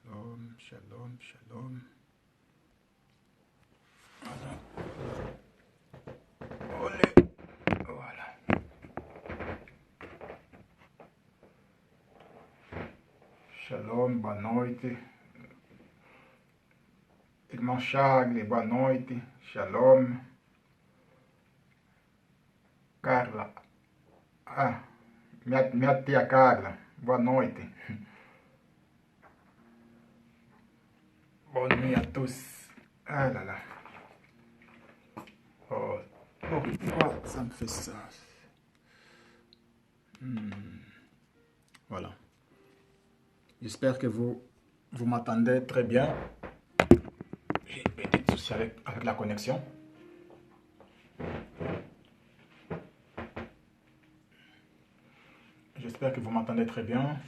Shalom, shalom, shalom. Voilà. Olé. Voilà. Shalom, boa noite. Irmão Charles, boa noite. Shalom. Carla. Ah, minha tia Carla, boa noite. Bonne nuit à tous. Ah là là. Oh, pourquoi ça me fait ça? Voilà. J'espère que vous m'entendez très bien. J'ai un petit souci avec la connexion. J'espère que vous m'entendez très bien.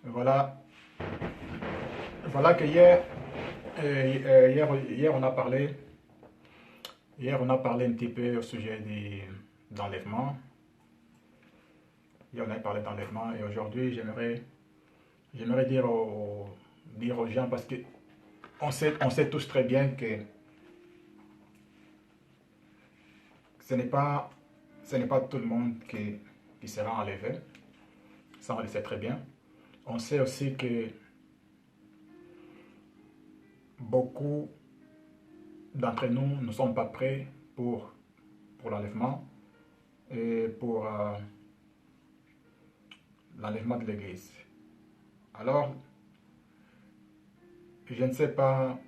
Voilà. Voilà que hier on a parlé. Hier on a parlé un petit peu au sujet d'enlèvement. Hier on a parlé d'enlèvement et aujourd'hui j'aimerais dire aux gens parce que on sait tous très bien que ce n'est pas tout le monde qui sera enlevé. Ça on le sait très bien. On sait aussi que beaucoup d'entre nous ne sommes pas prêts pour l'enlèvement et pour l'enlèvement de l'Église. Alors, je ne sais pas,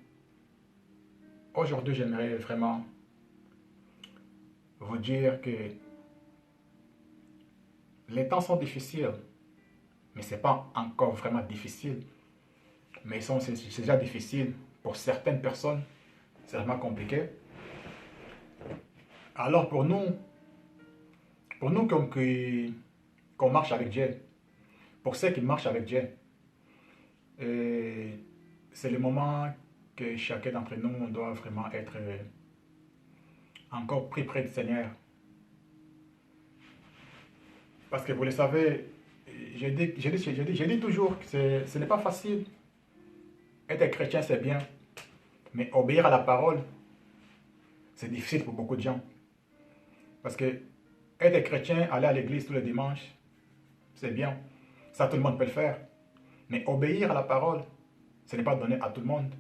aujourd'hui j'aimerais vraiment vous dire que les temps sont difficiles, mais ce n'est pas encore vraiment difficile, mais c'est déjà difficile pour certaines personnes, c'est vraiment compliqué. Alors pour nous qu'on marche avec Dieu, pour ceux qui marchent avec Dieu, c'est le moment que chacun d'entre nous doit vraiment être encore plus près du Seigneur. Parce que vous le savez, j'ai dit toujours que ce n'est pas facile. Être chrétien, c'est bien. Mais obéir à la parole, c'est difficile pour beaucoup de gens. Parce que être chrétien, aller à l'église tous les dimanches, c'est bien. Ça, tout le monde peut le faire. Mais obéir à la parole, ce n'est pas donné à tout le monde.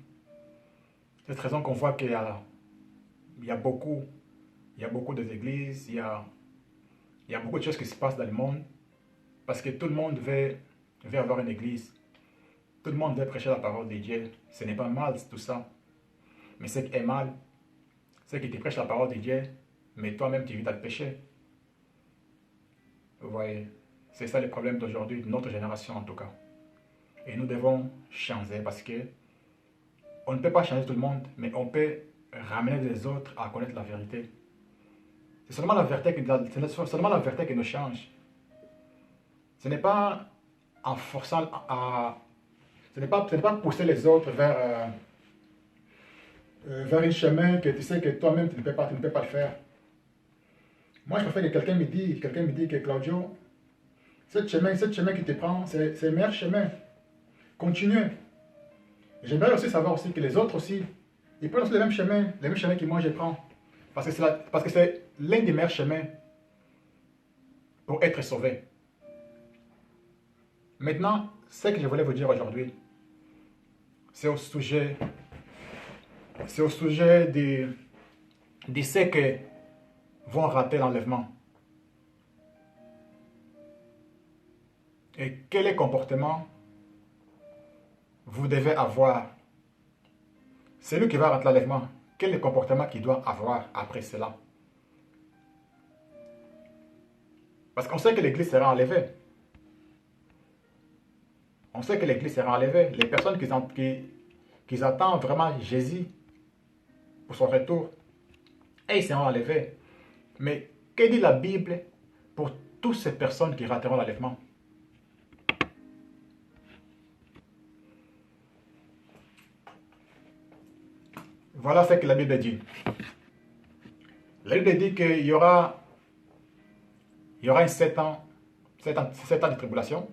C'est cette raison qu'on voit qu'il y a beaucoup d'églises, il y a beaucoup de choses qui se passent dans le monde. Parce que tout le monde veut avoir une église. Tout le monde veut prêcher la parole de Dieu. Ce n'est pas mal tout ça. Mais ce qui est mal, c'est que tu prêches la parole de Dieu, mais toi-même tu vis dans le péché. Vous voyez, c'est ça le problème d'aujourd'hui, de notre génération en tout cas. Et nous devons changer parce que on ne peut pas changer tout le monde, mais on peut ramener les autres à connaître la vérité. C'est seulement la vérité qui nous change. Ce n'est pas en forçant à... Ce n'est pas pousser les autres vers un chemin que tu sais que toi-même tu ne peux pas le faire. Moi, je préfère que quelqu'un me dit que Claudio, ce chemin qui te prend, c'est le meilleur chemin. Continue. J'aimerais aussi savoir aussi que les autres aussi, ils prennent aussi le même chemin que moi je prends. Parce que c'est l'un des meilleurs chemins pour être sauvé. Maintenant, ce que je voulais vous dire aujourd'hui, c'est au sujet de ceux qui vont rater l'enlèvement. Et quel est le comportement vous devez avoir. Celui qui va rater l'enlèvement, quel est le comportement qu'il doit avoir après cela? Parce qu'on sait que l'église sera enlevée. On sait que l'église sera enlevée. Les personnes qui attendent vraiment Jésus pour son retour, et ils seront enlevés. Mais que dit la Bible pour toutes ces personnes qui rateront l'enlèvement? Voilà ce que la Bible dit. La Bible dit qu'il y aura un 7 ans de tribulation.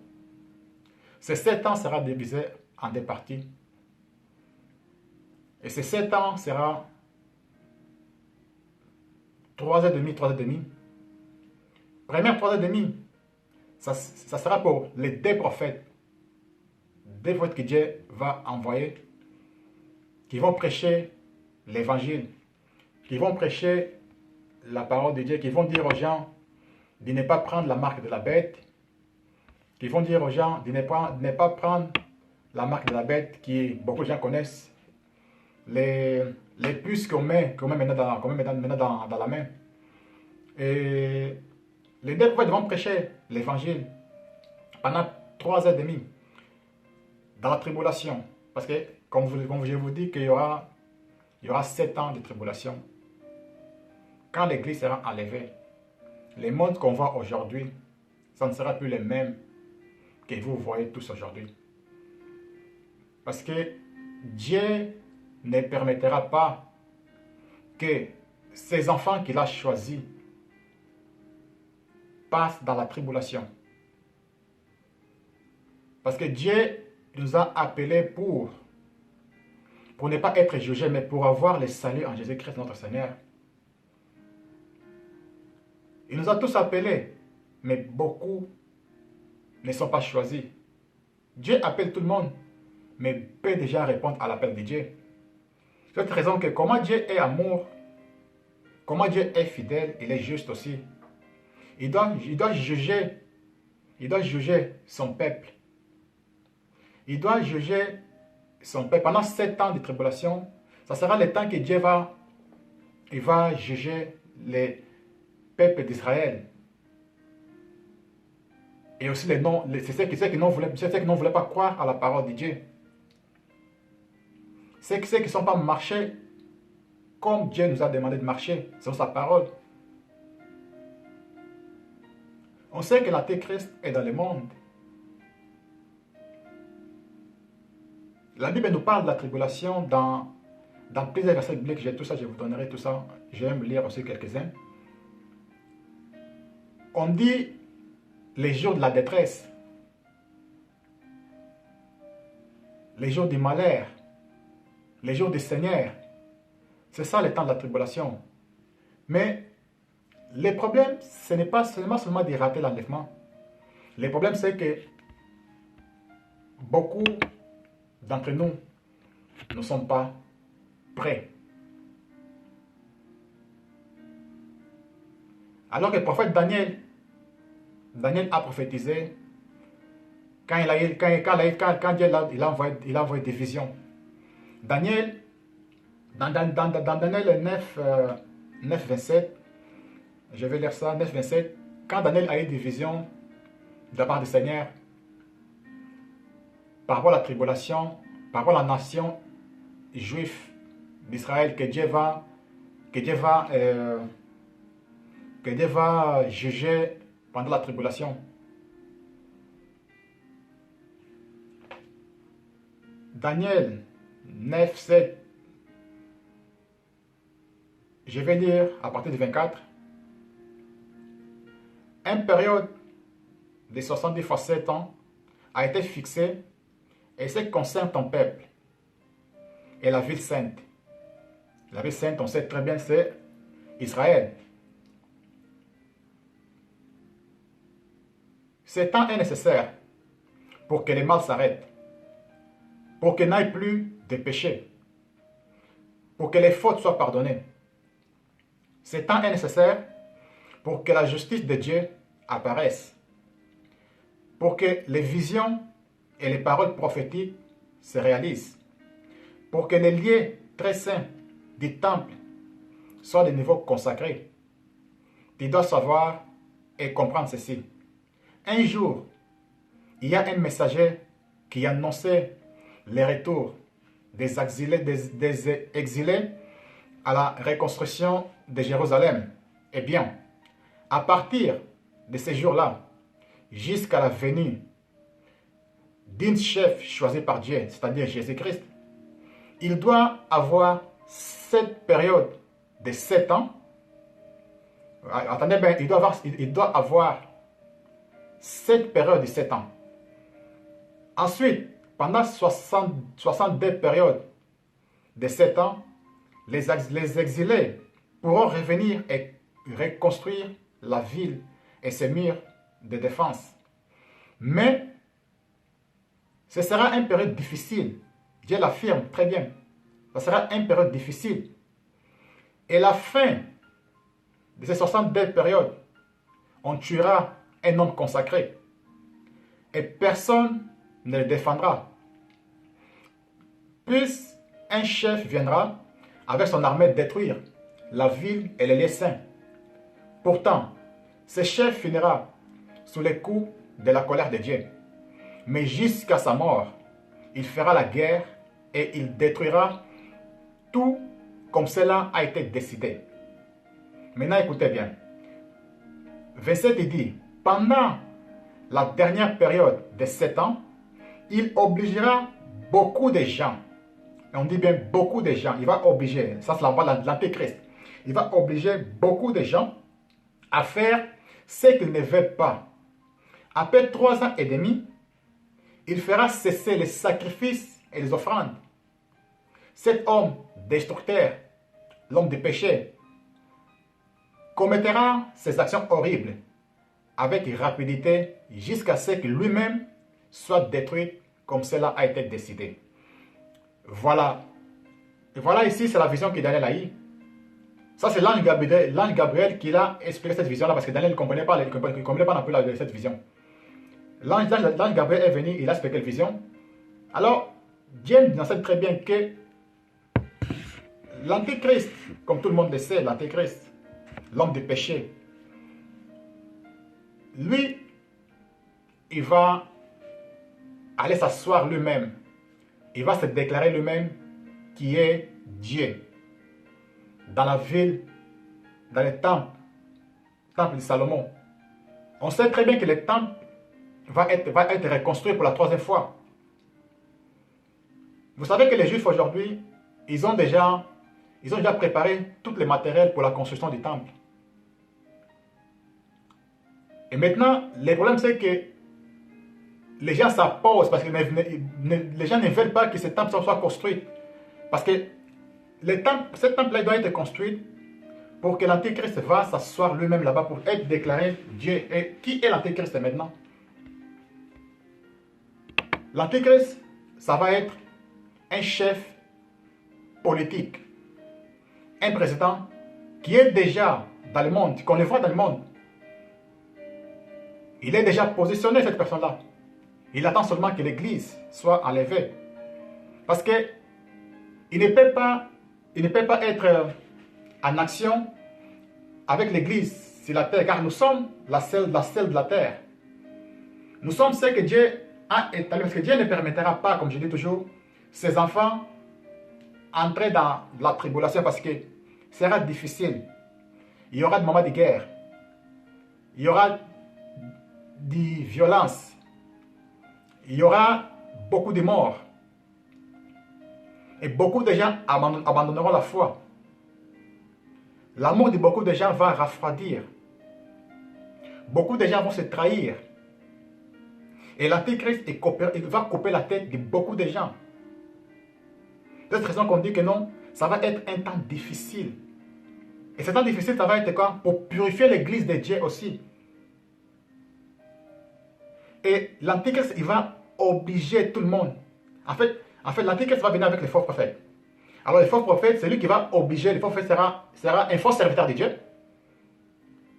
Ces 7 ans sera divisé en deux parties. Et ces 7 ans sera 3 et demi, 3 et demi. Première 3 et demi, ça sera pour les deux prophètes. Deux prophètes que Dieu va envoyer, qui vont prêcher l'évangile, qui vont prêcher la parole de Dieu, qui vont dire aux gens de ne pas prendre la marque de la bête, qui vont dire aux gens de ne pas prendre la marque de la bête, qui beaucoup de gens connaissent, les puces qu'on met maintenant dans la main. Et les deux prophètes vont prêcher l'évangile pendant 3 heures et demie dans la tribulation. Parce que, comme je vous dis, qu'il y aura 7 ans de tribulation. Quand l'église sera enlevée, les mondes qu'on voit aujourd'hui, ça ne sera plus les mêmes que vous voyez tous aujourd'hui. Parce que Dieu ne permettra pas que ces enfants qu'il a choisis passent dans la tribulation. Parce que Dieu nous a appelés pour ne pas être jugés, mais pour avoir le salut en Jésus-Christ notre Seigneur. Il nous a tous appelés, mais beaucoup ne sont pas choisis. Dieu appelle tout le monde, mais peu de gens répondent à l'appel de Dieu. C'est cette raison que comment Dieu est amour, comment Dieu est fidèle, il est juste aussi. Il doit juger son peuple. Il doit juger son peuple. Pendant 7 ans de tribulation, ça sera le temps que Dieu va juger les peuples d'Israël. Et aussi c'est ceux qui ne voulaient pas croire à la parole de Dieu. C'est ceux qui ne sont pas marchés comme Dieu nous a demandé de marcher, selon sa parole. On sait que l'Antéchrist est dans le monde. La Bible nous parle de la tribulation dans plusieurs versets bibliques. J'ai tout ça, je vous donnerai tout ça. J'aime lire aussi quelques-uns. On dit les jours de la détresse, les jours du malheur, les jours du Seigneur. C'est ça le temps de la tribulation. Mais le problème, ce n'est pas seulement de rater l'enlèvement. Le problème, c'est que beaucoup d'entre nous ne sont pas prêts. Alors que le prophète Daniel a prophétisé quand Dieu il a envoyé des visions. Daniel, dans Daniel 9, 27, je vais lire ça, 9, 27, quand Daniel a eu des visions de la part du Seigneur, par rapport à la tribulation, par rapport à la nation juive d'Israël que Dieu va juger pendant la tribulation. Daniel 9, 7. Je vais lire à partir du 24. Une période de 70 fois 7 ans a été fixée et ce qui concerne ton peuple et la ville sainte. La ville sainte, on sait très bien, c'est Israël. Ce temps est nécessaire pour que les mal s'arrêtent, pour qu'il n'y ait plus de péché, pour que les fautes soient pardonnées. Ce temps est nécessaire pour que la justice de Dieu apparaisse, pour que les visions et les paroles prophétiques se réalisent, pour que les lieux très saints du temple soient de nouveau consacrés. Tu dois savoir et comprendre ceci. Un jour, il y a un messager qui annonçait le retour des exilés à la reconstruction de Jérusalem. Eh bien, à partir de ces jours-là, jusqu'à la venue d'un chef choisi par Dieu, c'est-à-dire Jésus-Christ, il doit avoir cette période de 7 ans. Attendez bien, il doit avoir cette période de 7 ans. Ensuite, pendant 62 périodes de 7 ans, les exilés pourront revenir et reconstruire la ville et ses murs de défense. Mais ce sera une période difficile. Dieu l'affirme très bien. Ce sera une période difficile. Et la fin de ces 62 périodes, on tuera un homme consacré. Et personne ne le défendra. Puis un chef viendra avec son armée détruire la ville et les lieux saints. Pourtant, ce chef finira sous les coups de la colère de Dieu. Mais jusqu'à sa mort, il fera la guerre et il détruira tout comme cela a été décidé. Maintenant, écoutez bien. 27, il dit, pendant la dernière période de 7 ans, il obligera beaucoup de gens. Et on dit bien beaucoup de gens. Il va obliger, ça c'est la voie de l'Antéchrist. Il va obliger beaucoup de gens à faire ce qu'ils ne veulent pas. Après 3 ans et demi, il fera cesser les sacrifices et les offrandes. Cet homme destructeur, l'homme du péché, commettra ses actions horribles avec rapidité jusqu'à ce que lui-même soit détruit comme cela a été décidé. Voilà. Et voilà ici, c'est la vision que Daniel a eue. Ça, c'est l'ange Gabriel qui a expliqué cette vision-là parce que Daniel ne comprenait pas, un peu cette vision. L'ange Gabriel est venu, il a expliqué la vision. Alors, Dieu nous enseigne très bien que l'Antéchrist, comme tout le monde le sait, l'Antéchrist, l'homme du péché, lui, il va aller s'asseoir lui-même. Il va se déclarer lui-même qui est Dieu. Dans la ville, dans le temple de Salomon. On sait très bien que le temple va être reconstruit pour la 3e fois. Vous savez que les Juifs aujourd'hui, ils ont déjà préparé tous les matériels pour la construction du temple. Et maintenant, le problème c'est que les gens s'opposent parce que les gens ne veulent pas que ce temple soit construit. Parce que ce temple-là doit être construit pour que l'Antéchrist va s'asseoir lui-même là-bas pour être déclaré Dieu. Et qui est l'Antéchrist maintenant? L'Antéchrist, ça va être un chef politique, un président qui est déjà dans le monde, qu'on le voit dans le monde. Il est déjà positionné, cette personne-là. Il attend seulement que l'Église soit enlevée. Parce que il ne peut pas être en action avec l'Église sur la terre, car nous sommes la selle de la terre. Nous sommes ceux que Dieu a établis, parce que Dieu ne permettra pas, comme je dis toujours, ses enfants entrer dans la tribulation, parce que ce sera difficile. Il y aura des moments de guerre. Il y aura des violences. Il y aura beaucoup de morts. Et beaucoup de gens abandonneront la foi. L'amour de beaucoup de gens va refroidir. Beaucoup de gens vont se trahir. Et l'Antéchrist va couper la tête de beaucoup de gens. C'est cette raison qu'on dit que non, ça va être un temps difficile. Et ce temps difficile, ça va être quoi? Pour purifier l'église de Dieu aussi. Et l'Antéchrist, il va obliger tout le monde. En fait l'Antéchrist va venir avec les faux prophètes. Alors les faux prophètes, c'est lui qui va obliger, les faux prophètes sera un faux serviteur de Dieu.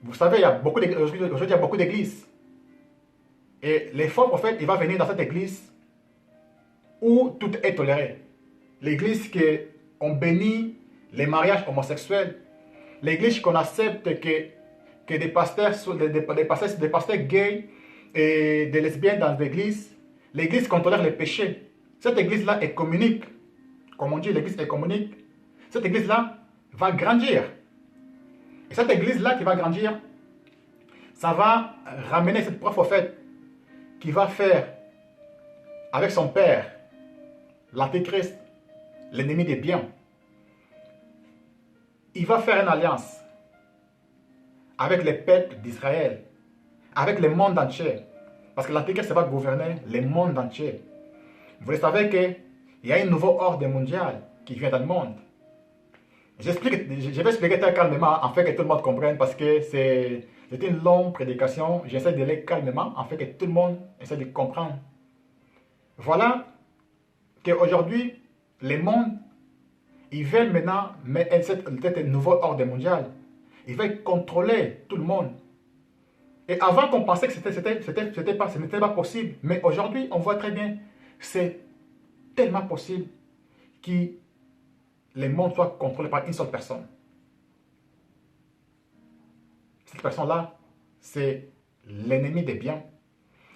Vous savez, aujourd'hui, il y a beaucoup d'églises. Et les faux prophètes, il va venir dans cette église où tout est toléré. L'église qu'on bénit les mariages homosexuels. L'église qu'on accepte que des pasteurs gays et des lesbiennes dans l'église. L'église qu'on tolère les péchés. Cette église-là est communique. Comme on dit, l'église est communique. Cette église-là va grandir. Et cette église-là qui va grandir, ça va ramener cette prophète qui va faire avec son père, l'Antéchrist, l'ennemi des biens. Il va faire une alliance avec les peuples d'Israël, avec le monde entier. Parce que l'Antéchrist va gouverner le monde entier. Vous le savez qu'il y a un nouveau ordre mondial qui vient dans le monde. Je vais expliquer très calmement, afin que tout le monde comprenne, parce que c'est une longue prédication. J'essaie de lire calmement, afin que tout le monde essaie de comprendre. Voilà qu'aujourd'hui, le monde, ils veulent maintenant mettre un nouveau ordre mondial. Ils veulent contrôler tout le monde. Et avant qu'on pensait que ce n'était pas possible. Mais aujourd'hui, on voit très bien, c'est tellement possible que le monde soit contrôlé par une seule personne. Cette personne-là, c'est l'ennemi des biens.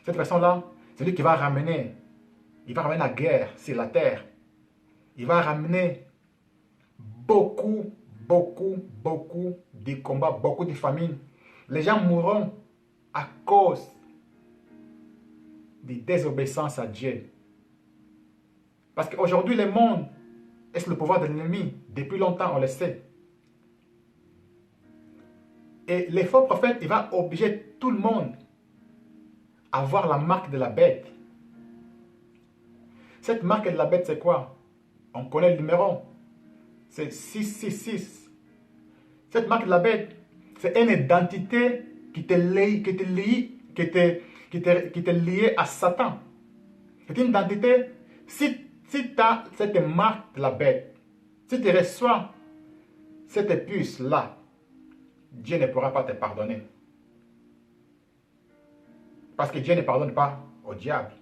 Cette personne-là, c'est lui qui va ramener, la guerre sur la terre. Il va ramener beaucoup de combats, beaucoup de famines. Les gens mourront à cause de désobéissance à Dieu. Parce qu'aujourd'hui, le monde est sous le pouvoir de l'ennemi. Depuis longtemps, on le sait. Et les faux prophètes, il va obliger tout le monde à voir la marque de la bête. Cette marque de la bête, c'est quoi? On connaît le numéro. C'est 666. Cette marque de la bête, c'est une identité qui te liée à Satan. C'est une identité. Si tu as cette marque de la bête, si tu reçois cette puce-là, Dieu ne pourra pas te pardonner. Parce que Dieu ne pardonne pas au diable.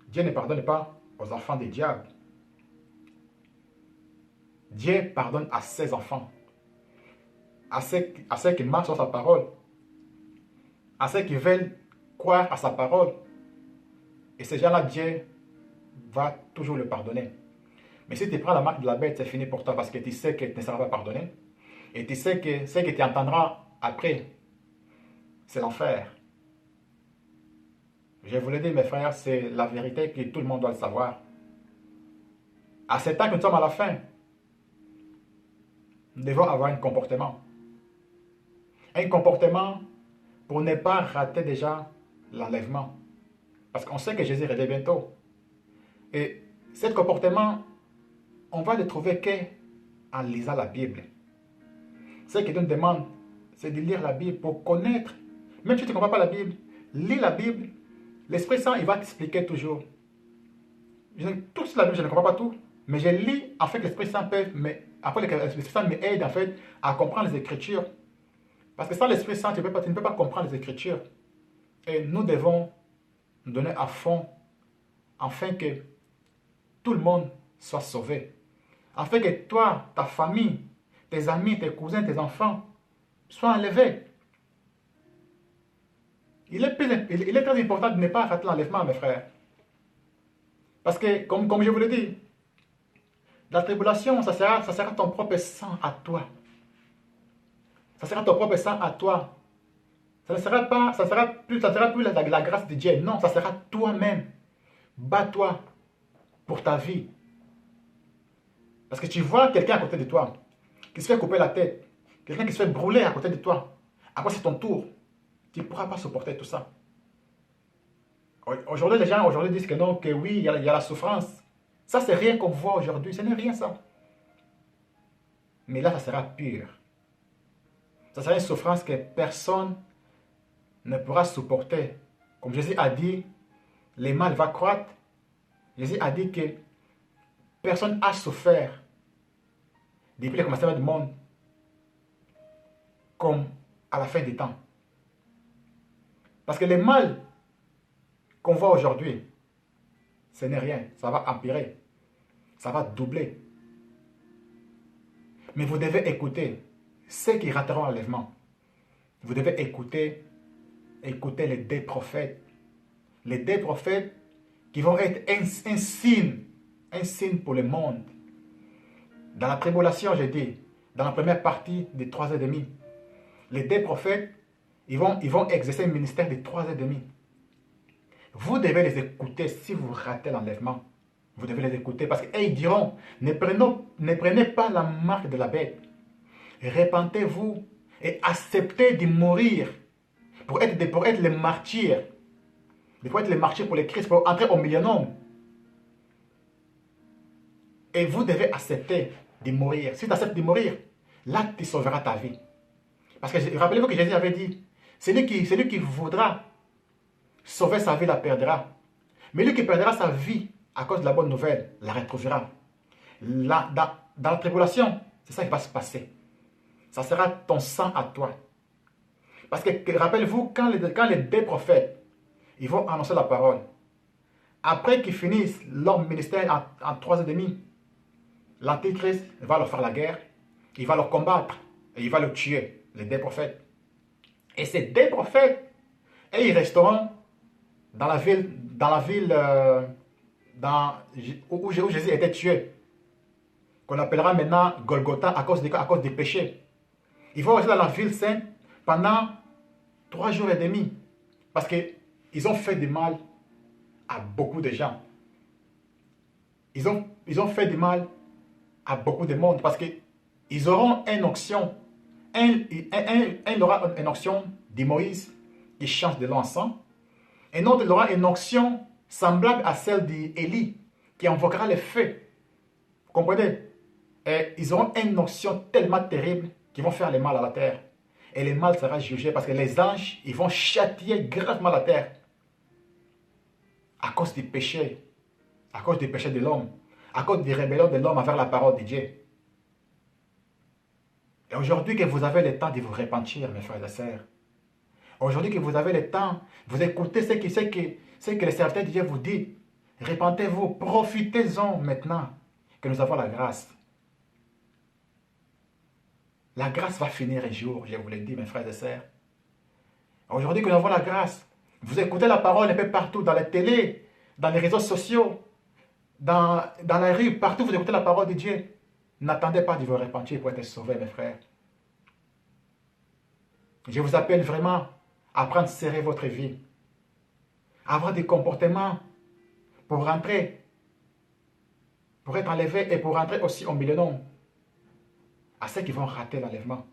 Dieu ne pardonne pas aux enfants du diable. Dieu pardonne à ses enfants. À ceux qui marchent sur sa parole. À ceux qui veulent croire à sa parole. Et ces gens-là, Dieu va toujours le pardonner. Mais si tu prends la marque de la bête, c'est fini pour toi parce que tu sais que tu ne seras pas pardonné. Et tu sais que ce que tu entendras après, c'est l'enfer. Je vous le dis, mes frères, c'est la vérité que tout le monde doit le savoir. À ce temps que nous sommes à la fin, nous devons avoir un comportement. Un comportement pour ne pas rater déjà l'enlèvement. Parce qu'on sait que Jésus revient bientôt. Et ce comportement, on va le trouver qu'en lisant la Bible. Ce qui nous demande, c'est de lire la Bible pour connaître. Même si tu ne comprends pas la Bible, lis la Bible. L'Esprit Saint, il va t'expliquer toujours. Tout sur la Bible, je ne comprends pas tout. Mais je lis, en fait, l'Esprit Saint l'Esprit Saint m'aide, en fait, à comprendre les Écritures. Parce que sans l'Esprit Saint, tu ne peux pas comprendre les Écritures. Et nous devons nous donner à fond, afin que tout le monde soit sauvé. Afin que toi, ta famille, tes amis, tes cousins, tes enfants soient enlevés. Il est très important de ne pas rater l'enlèvement, mes frères. Parce que, comme je vous l'ai dit, la tribulation, ça sera ton propre sang à toi. Ça sera ton propre sang à toi. Ça sera plus la grâce de Dieu. Non, ça sera toi-même. Bats-toi pour ta vie. Parce que tu vois quelqu'un à côté de toi qui se fait couper la tête, quelqu'un qui se fait brûler à côté de toi. Après, c'est ton tour. Tu ne pourras pas supporter tout ça. Aujourd'hui, les gens disent que non, que oui, il y a la souffrance. Ça, c'est rien qu'on voit aujourd'hui. Ce n'est rien, ça. Mais là, ça sera pur. Ça sera une souffrance que personne ne pourra supporter. Comme Jésus a dit, le mal va croître. Jésus a dit que personne n'a souffert depuis le commencement du monde comme à la fin des temps. Parce que le mal qu'on voit aujourd'hui, ce n'est rien. Ça va empirer. Ça va doubler. Mais vous devez écouter ceux qui rateront l'enlèvement. Vous devez écouter les deux prophètes. Les deux prophètes qui vont être un signe pour le monde. Dans la tribulation, j'ai dit, dans la première partie des 3 ans et demi, les deux prophètes, ils vont exercer un ministère de 3 ans et demi. Vous devez les écouter si vous ratez l'enlèvement. Vous devez les écouter parce qu'ils diront, ne prenez pas la marque de la bête. Répentez-vous et acceptez de mourir. pour être les martyrs. Pour être les martyrs pour les Christ, pour entrer au millénaire. Et vous devez accepter de mourir. Si tu acceptes de mourir, là, tu sauveras ta vie. Parce que rappelez-vous que Jésus avait dit, celui qui voudra sauver sa vie la perdra. Mais lui qui perdra sa vie à cause de la bonne nouvelle, la retrouvera. Là, dans la tribulation, c'est ça qui va se passer. Ça sera ton sang à toi. Parce que rappelez-vous, quand les deux prophètes, ils vont annoncer la parole, après qu'ils finissent leur ministère en 3 ans et demi, l'Antéchrist va leur faire la guerre, il va leur combattre et il va le tuer, les deux prophètes. Et ces deux prophètes, et ils resteront dans la ville où Jésus était tué, qu'on appellera maintenant Golgotha à cause des péchés. Ils vont rester dans la ville sainte pendant 3 jours et demi, parce qu'ils ont fait du mal à beaucoup de gens. Ils ont fait du mal à beaucoup de monde, parce qu'ils auront une onction, il aura une onction de Moïse qui change de l'eau en sang, et l'autre il aura une onction semblable à celle d'Élie qui invoquera le feu. Vous comprenez? Et ils auront une onction tellement terrible qu'ils vont faire le mal à la terre. Et le mal sera jugé parce que les anges, ils vont châtier gravement la terre à cause du péché de l'homme, à cause des rébellions de l'homme envers la parole de Dieu. Et aujourd'hui que vous avez le temps de vous repentir, mes frères et sœurs, aujourd'hui que vous avez le temps, vous écoutez ce que le serviteur de Dieu vous dit, repentez-vous, profitez-en maintenant que nous avons la grâce. La grâce va finir un jour, je vous l'ai dit, mes frères et sœurs. Aujourd'hui que nous avons la grâce, vous écoutez la parole un peu partout, dans la télé, dans les réseaux sociaux, dans la rue, partout vous écoutez la parole de Dieu. N'attendez pas de vous repentir pour être sauvé, mes frères. Je vous appelle vraiment à prendre serrer votre vie, à avoir des comportements pour rentrer, pour être enlevé et pour rentrer aussi au millénaire. À ceux qui vont rater l'enlèvement.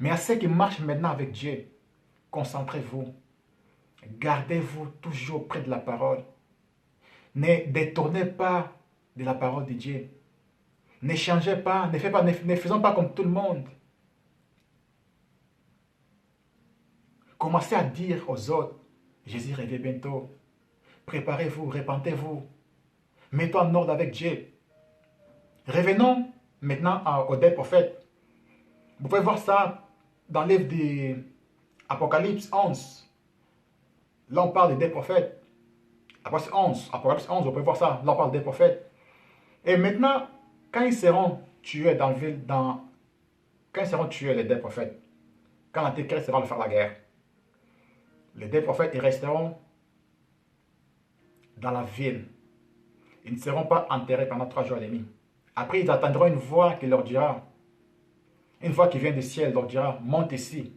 Mais à ceux qui marchent maintenant avec Dieu, concentrez-vous. Gardez-vous toujours près de la parole. Ne détournez pas de la parole de Dieu. Ne changez pas, ne faisons pas comme tout le monde. Commencez à dire aux autres, Jésus revient bientôt. Préparez-vous, repentez-vous. Mettez en ordre avec Dieu. Revenons maintenant aux deux prophètes. Vous pouvez voir ça dans le livre d'Apocalypse 11. Là, on parle des deux prophètes. Apocalypse 11, vous pouvez voir ça. Là, on parle des prophètes. Et maintenant, quand ils seront tués quand ils seront tués, les deux prophètes, quand l'Antéchrist va leur faire la guerre, les deux prophètes, ils resteront dans la ville. Ils ne seront pas enterrés pendant 3 jours et demi. Après, ils attendront une voix qui leur dira, une voix qui vient du ciel leur dira, monte ici.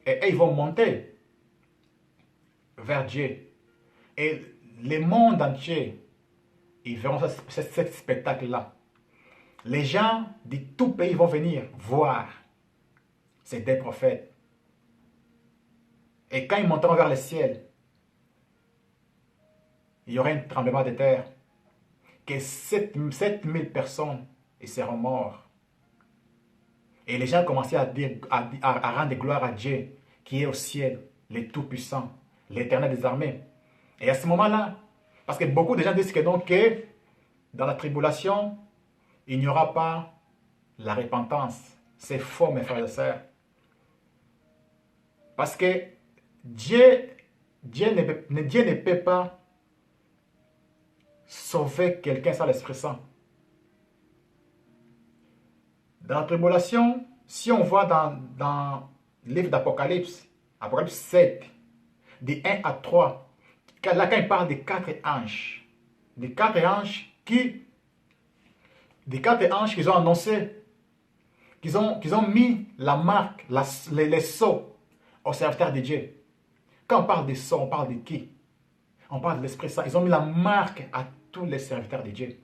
Et ils vont monter vers Dieu. Et le monde entier, ils verront ce spectacle-là. Les gens de tout pays vont venir voir ces deux prophètes. Et quand ils monteront vers le ciel, il y aura un tremblement de terre. Que 7000 personnes ils seront morts. Et les gens commençaient à rendre gloire à Dieu, qui est au ciel, le Tout-Puissant, l'Éternel des armées. Et à ce moment-là, parce que beaucoup de gens disent que dans la tribulation, il n'y aura pas la repentance. C'est faux, mes frères et sœurs. Parce que Dieu ne peut pas sauver quelqu'un sans l'Esprit Saint. Dans la tribulation, si on voit dans le livre d'Apocalypse, Apocalypse 7, de 1 à 3, là quand il parle des 4 anges, des quatre anges qui ont annoncé, qu'ils ont mis la marque, les sceaux aux serviteurs de Dieu. Quand on parle des sceaux, on parle de qui? On parle de l'Esprit Saint. Ils ont mis la marque à tous les serviteurs de Dieu.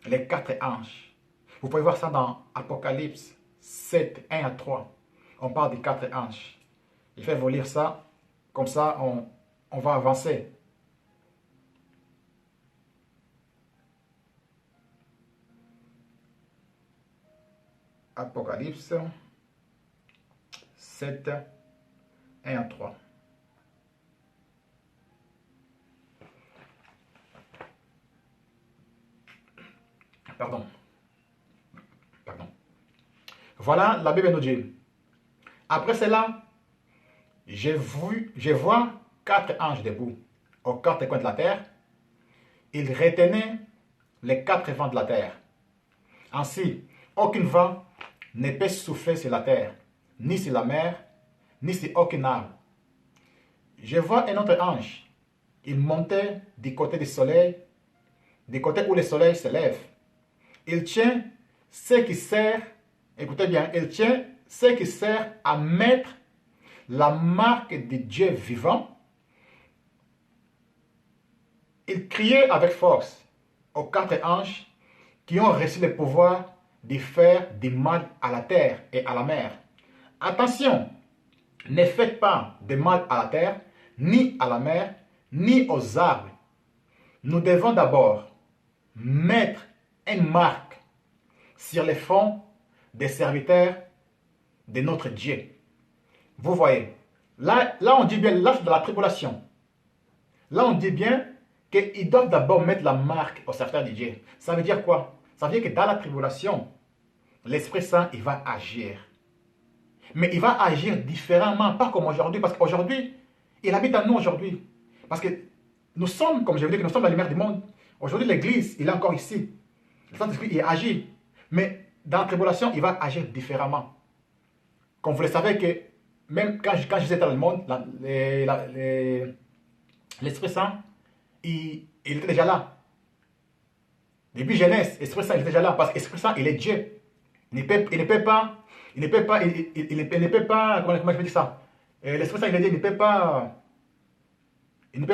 Les 4 anges. Vous pouvez voir ça dans Apocalypse 7, 1 à 3. On parle des 4 anges. Il fait vous lire ça Comme ça, on va avancer. Apocalypse 7, 1 à 3. Pardon. Pardon. Voilà, la Bible nous dit. Après cela, je vois 4 anges debout aux 4 coins de la terre. Ils retenaient les 4 vents de la terre. Ainsi, aucun vent ne peut souffler sur la terre, ni sur la mer, ni sur aucun arbre. Je vois un autre ange. Il montait du côté du soleil, du côté où le soleil se lève. Il tient ce qui sert, écoutez bien, il tient ce qui sert à mettre la marque de Dieu vivant. Il criait avec force aux 4 anges qui ont reçu le pouvoir de faire du mal à la terre et à la mer. Attention, ne faites pas de mal à la terre, ni à la mer, ni aux arbres. Nous devons d'abord mettre une marque sur les fronts des serviteurs de notre Dieu. Vous voyez, là on dit bien, là c'est de la tribulation. Là on dit bien qu'ils doivent d'abord mettre la marque au serviteur de Dieu. Ça veut dire quoi? Ça veut dire que dans la tribulation, l'Esprit Saint, il va agir. Mais il va agir différemment, pas comme aujourd'hui, parce qu'aujourd'hui, il habite en nous aujourd'hui. Parce que nous sommes, comme je vous dis, nous sommes la lumière du monde. Aujourd'hui, l'Église, il est encore ici. Le Saint-Esprit, il agit. Mais dans la tribulation, il va agir différemment. Comme vous le savez que, même quand j'étais dans le monde, l'Esprit Saint, il était déjà là. Depuis Genèse, l'Esprit Saint, il était déjà là. Parce que l'Esprit Saint, il est Dieu. Il ne peut pas, comment je peux dire ça? L'Esprit Saint, il ne peut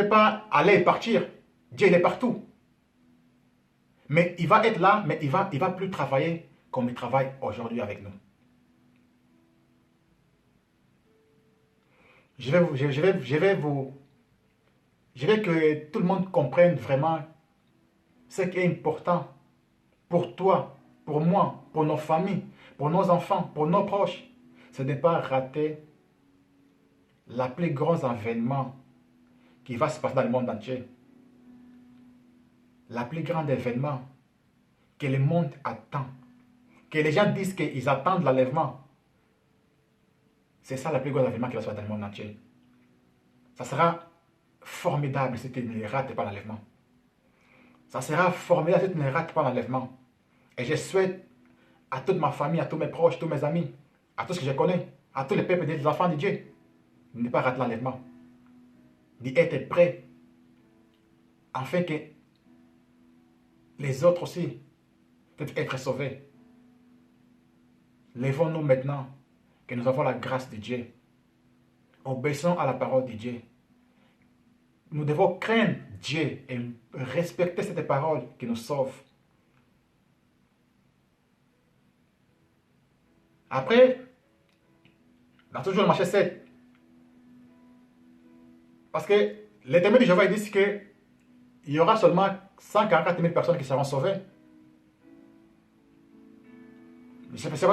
pas, aller et partir. Dieu, il est partout. Mais il va être là, mais il va plus travailler comme il travaille aujourd'hui avec nous. Je veux que tout le monde comprenne vraiment ce qui est important pour toi, pour moi, pour nos familles, pour nos enfants, pour nos proches. Ce n'est pas rater la plus grand événement qui va se passer dans le monde entier. La plus grande événement que le monde attend. Que les gens disent qu'ils attendent l'enlèvement. C'est ça le plus grand événement qui va se passer dans le monde entier. Ça sera formidable si tu ne rates pas l'enlèvement. Ça sera formidable si tu ne rates pas l'enlèvement. Et je souhaite à toute ma famille, à tous mes proches, tous mes amis, à tous ce que je connais, à tous les peuples des enfants de Dieu, de ne pas rater l'enlèvement. D'être prêt afin que les autres aussi peuvent être sauvés. Lèvons-nous maintenant que nous avons la grâce de Dieu. Obéissons à la parole de Dieu. Nous devons craindre Dieu et respecter cette parole qui nous sauve. Après, dans toujours le marché 7, parce que les témoins de Jéhovah disent qu'il y aura seulement 144 000 personnes qui seront sauvées. Je ne sais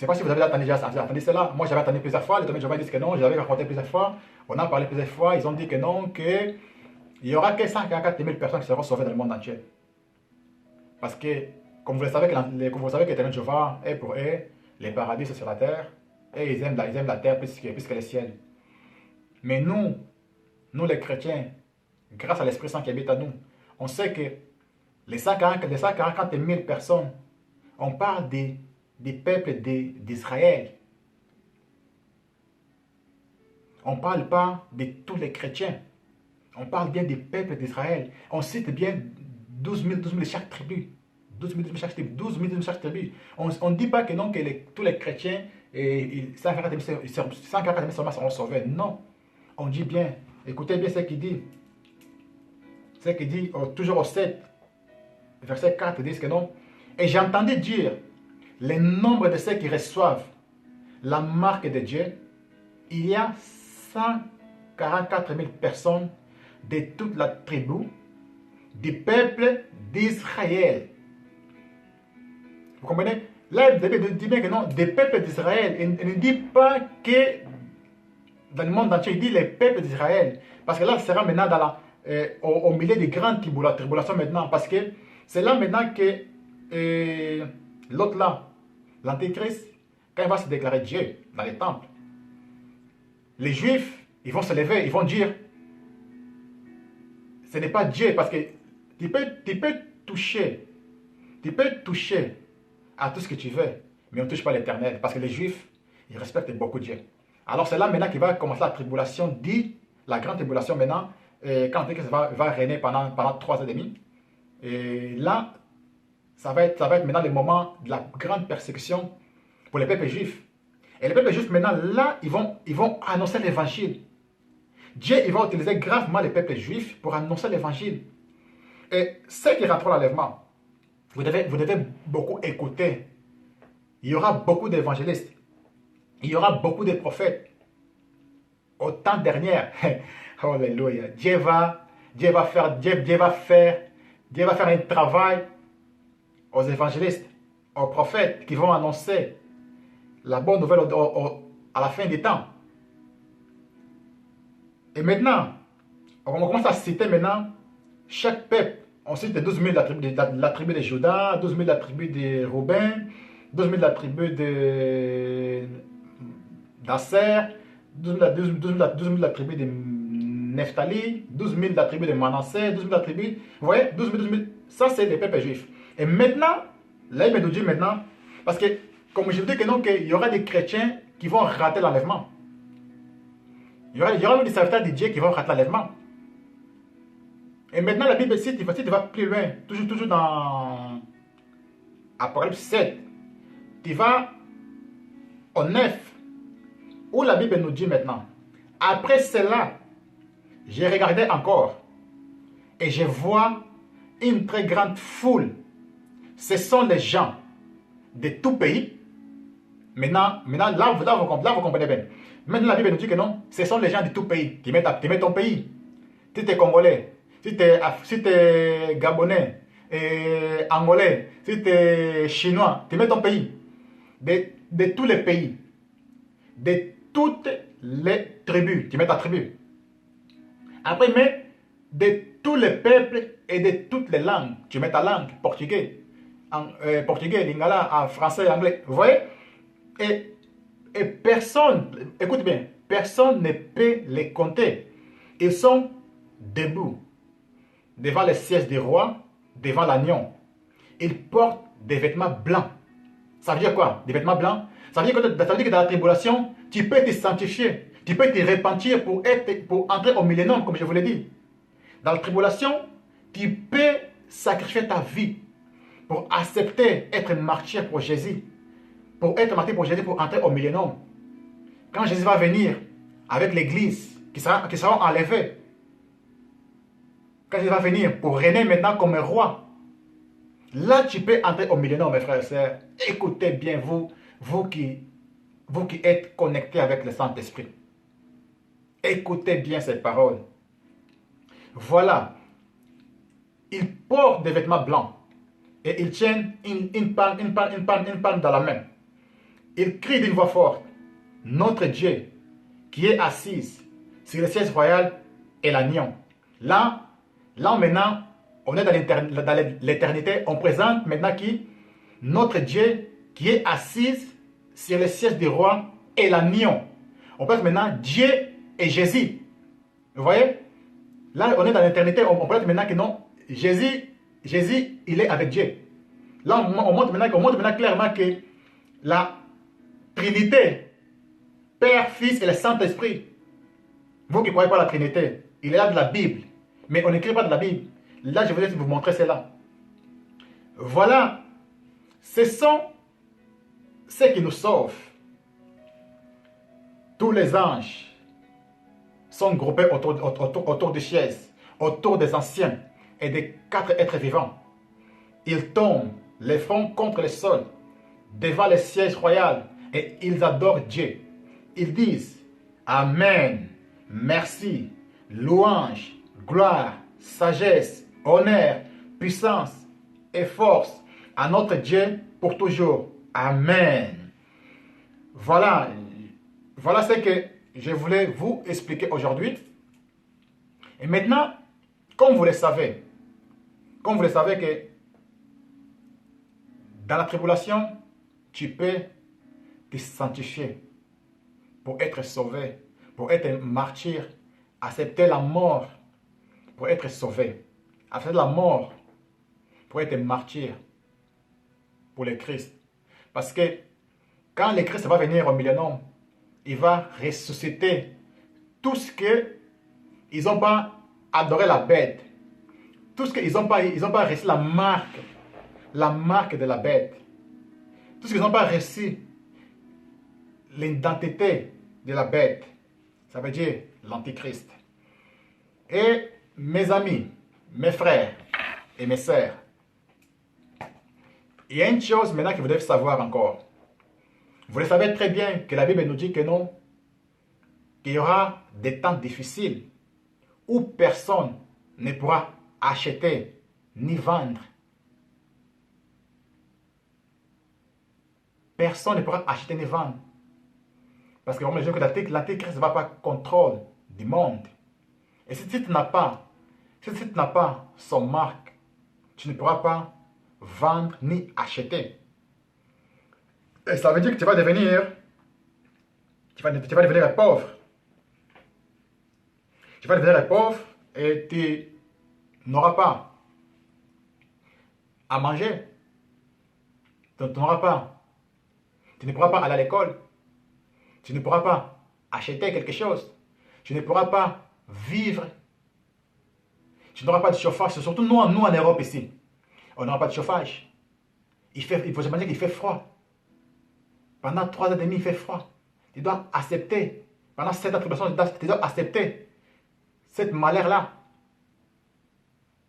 pas si vous avez entendu cela. Moi, j'avais entendu plusieurs fois. Les témoins de Jéhovah disent que non. J'avais raconté plusieurs fois. On en a parlé plusieurs fois. Ils ont dit que non, qu'il n'y aura que 144 000 personnes qui seront sauvées dans le monde entier. Parce que, comme vous le savez, que les témoins de Jéhovah, et pour eux, les paradis sont sur la terre. Et ils aiment la terre plus que le ciel. Mais nous les chrétiens, grâce à l'Esprit Saint qui habite à nous, on sait que les 140 000 personnes, on parle des peuples d'Israël. On ne parle pas de tous les chrétiens. On parle bien des peuples d'Israël. On cite bien 12 000 de chaque tribu. 12 000 de chaque tribu. 12 000 de chaque tribu. On ne dit pas que non, que tous les chrétiens, 140 000 seulement seront sauvés. Non. On dit bien, écoutez bien ce qu'il dit. Ce qu'il dit toujours au 7, verset 4, dit que non. Et j'ai entendu dire, le nombre de ceux qui reçoivent la marque de Dieu, il y a 44 000 personnes de toute la tribu du peuple d'Israël. Vous comprenez? Là, il dit bien que non, des peuples d'Israël. Il ne dit pas que dans le monde entier, il dit les peuples d'Israël. Parce que là, ce sera maintenant dans au milieu des grandes tribulations maintenant. Parce que c'est là maintenant que l'autre là, l'Antéchrist, quand il va se déclarer Dieu dans les temples, les Juifs, ils vont se lever, ils vont dire, ce n'est pas Dieu, parce que tu peux toucher à tout ce que tu veux, mais on ne touche pas l'Éternel, parce que les Juifs, ils respectent beaucoup Dieu. Alors c'est là maintenant qu'il va commencer la tribulation, dit la grande tribulation maintenant, quand l'Antéchrist va régner pendant 3 ans et demi. Et là, ça va être maintenant le moment de la grande persécution pour les peuples juifs. Et les peuples juifs maintenant, là, ils vont annoncer l'évangile. Dieu, il va utiliser gravement les peuples juifs pour annoncer l'évangile. Et ceux qui rentrent l'enlèvement, vous devez beaucoup écouter. Il y aura beaucoup d'évangélistes. Il y aura beaucoup de prophètes. Au temps dernier, alléluia, Dieu va faire un travail aux évangélistes, aux prophètes qui vont annoncer la bonne nouvelle à la fin des temps. Et maintenant, on commence à citer maintenant chaque peuple. On cite 12 000 de la tribu de Juda, 12 000 de la tribu de Rouben, 12 000 de la tribu d'Asser, 12 000 de la tribu de Nephtali, 12 000 de la tribu de Manassé, 12 000 de la tribu. Vous voyez, 12 000. Ça, c'est les peuples juifs. Et maintenant, là, il me dit maintenant, parce que, comme je vous dis que non, qu'il y aura des chrétiens qui vont rater l'enlèvement. Il y aura des serviteurs de Dieu qui vont rater l'enlèvement. Et maintenant, la Bible cite, tu vas plus loin, toujours dans Apocalypse 7. Tu vas au 9, où la Bible nous dit maintenant, après cela, j'ai regardé encore, et je vois une très grande foule. Ce sont les gens de tout pays. Maintenant là, vous comprenez bien. Maintenant, la Bible nous dit que non, ce sont les gens de tout pays. Tu mets ton pays. Si tu es Congolais, si tu es Gabonais, Angolais, si tu es Chinois, tu mets ton pays. De tous les pays, de toutes les tribus, tu mets ta tribu. Après, mais de tous les peuples et de toutes les langues, tu mets ta langue, portugais, portugais, lingala, français, anglais. Vous voyez? Et personne, écoute bien, personne ne peut les compter. Ils sont debout devant le siège du roi, devant l'agneau. Ils portent des vêtements blancs. Ça veut dire quoi? Des vêtements blancs? Ça veut dire que dans la tribulation, tu peux te sanctifier, tu peux te repentir pour entrer au millénium, comme je vous l'ai dit. Dans la tribulation, tu peux sacrifier ta vie pour accepter être martyr pour Jésus. Pour être martyr pour Jésus, pour entrer au millénium. Quand Jésus va venir avec l'église qui sera enlevée, quand il va venir pour régner maintenant comme un roi, là tu peux entrer au millénium, mes frères et sœurs. Écoutez bien, vous qui êtes connectés avec le Saint-Esprit. Écoutez bien ces paroles. Voilà. Ils portent des vêtements blancs et ils tiennent une palme dans la main. Ils crient d'une voix forte, notre Dieu qui est assis sur le siège royal et l'agneau. Là maintenant, on est dans l'éternité. On présente maintenant qui? Notre Dieu qui est assis sur le siège du roi et l'agneau. On présente maintenant Dieu et Jésus. Vous voyez? Là, on est dans l'éternité. On présente maintenant que non, Jésus, il est avec Dieu. Là, on montre maintenant clairement que la Trinité, Père, Fils et le Saint-Esprit. Vous qui ne croyez pas à la Trinité, il est là de la Bible. Mais on n'écrit pas de la Bible. Là, je vais vous montrer cela. Voilà. Ce sont ceux qui nous sauvent. Tous les anges sont groupés autour des chaises, autour des anciens et des 4 êtres vivants. Ils tombent les fronts contre le sol, devant le siège royal, et ils adorent Dieu. Ils disent Amen. merci, louange, gloire, sagesse, honneur, puissance et force à notre Dieu pour toujours. Amen. Voilà, voilà ce que je voulais vous expliquer aujourd'hui. Et maintenant, comme vous le savez que dans la tribulation, tu peux te sanctifier pour être sauvé, pour être martyr, accepter la mort pour être sauvé, accepter la mort pour être martyr pour le Christ. Parce que quand le Christ va venir au millénaire, il va ressusciter tout ce que ils n'ont pas adoré la bête, tout ce qu'ils n'ont pas reçu la marque de la bête, tout ce qu'ils n'ont pas reçu l'identité de la bête, ça veut dire l'antichrist. Et mes amis, mes frères et mes sœurs, il y a une chose maintenant que vous devez savoir encore. Vous le savez très bien que la Bible nous dit que non, qu'il y aura des temps difficiles où personne ne pourra acheter ni vendre. Personne ne pourra acheter ni vendre. Parce que vraiment, je dis que l'antéchrist ne va pas contrôler du monde. Et si tu n'as pas son marque, tu ne pourras pas vendre ni acheter. Et ça veut dire que tu vas devenir pauvre. Tu vas devenir pauvre et tu n'auras pas à manger. Tu ne pourras pas aller à l'école. Tu ne pourras pas acheter quelque chose. Tu ne pourras pas vivre. Tu n'auras pas de chauffage. C'est surtout nous en Europe ici. On n'aura pas de chauffage. Il faut s'imaginer qu'il fait froid. Pendant 3 ans et demi, il fait froid. Tu dois accepter. Pendant 7 ans de tribulation, tu dois accepter cette malheur-là.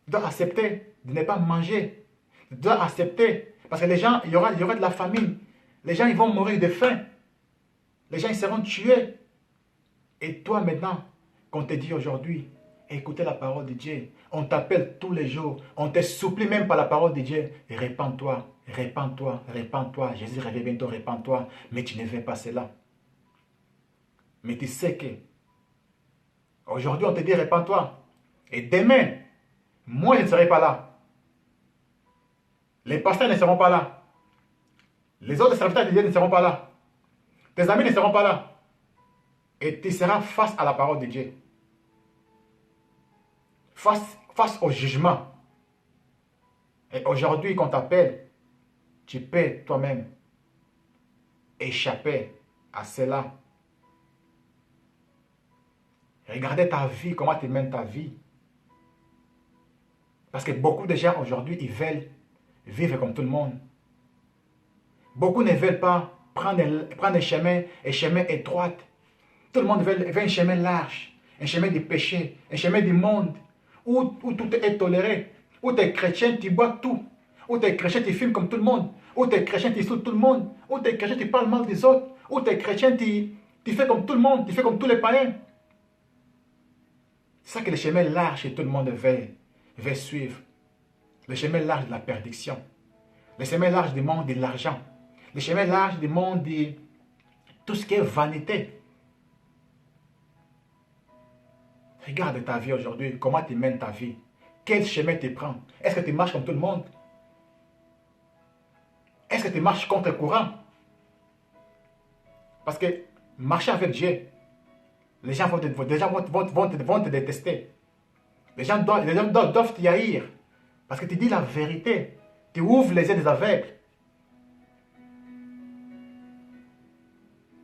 Tu dois accepter de ne pas manger. Tu dois accepter. Parce que les gens, il y aura de la famine. Les gens, ils vont mourir de faim. Les gens, ils seront tués. Et toi, maintenant, qu'on te dit aujourd'hui, écoutez la parole de Dieu. On t'appelle tous les jours. On te supplie même par la parole de Dieu. Répands-toi, répands-toi, répands-toi. Jésus revient bientôt, répands-toi. Mais tu ne veux pas cela. Mais tu sais que aujourd'hui, on te dit répands-toi. Et demain, moi, je ne serai pas là. Les pasteurs ne seront pas là. Les autres serviteurs de Dieu ne seront pas là. Tes amis ne seront pas là. Et tu seras face à la parole de Dieu. Face au jugement. Et aujourd'hui, qu'on t'appelle, tu peux toi-même échapper à cela. Regardez ta vie, comment tu mènes ta vie. Parce que beaucoup de gens aujourd'hui, ils veulent vivre comme tout le monde. Beaucoup ne veulent pas prendre un chemin étroit. Tout le monde veut un chemin large, un chemin du péché, un chemin du monde, où tout est toléré, où tu es chrétien, tu bois tout, où tu es chrétien, tu filmes comme tout le monde, où tu es chrétien, tu sautes tout le monde, où tu es chrétien, tu parles mal des autres, où tu es chrétien, tu fais comme tout le monde, tu fais comme tous les païens. C'est ça que le chemin large que tout le monde veut suivre. Le chemin large de la perdition. Le chemin large du monde de l'argent. Le chemin large du monde de tout ce qui est vanité. Regarde ta vie aujourd'hui, comment tu mènes ta vie. Quel chemin tu prends? Est-ce que tu marches comme tout le monde? Est-ce que tu marches contre le courant? Parce que marcher avec Dieu, les gens vont te détester. Les gens doivent t'y haïr. Parce que tu dis la vérité. Tu ouvres les yeux des aveugles.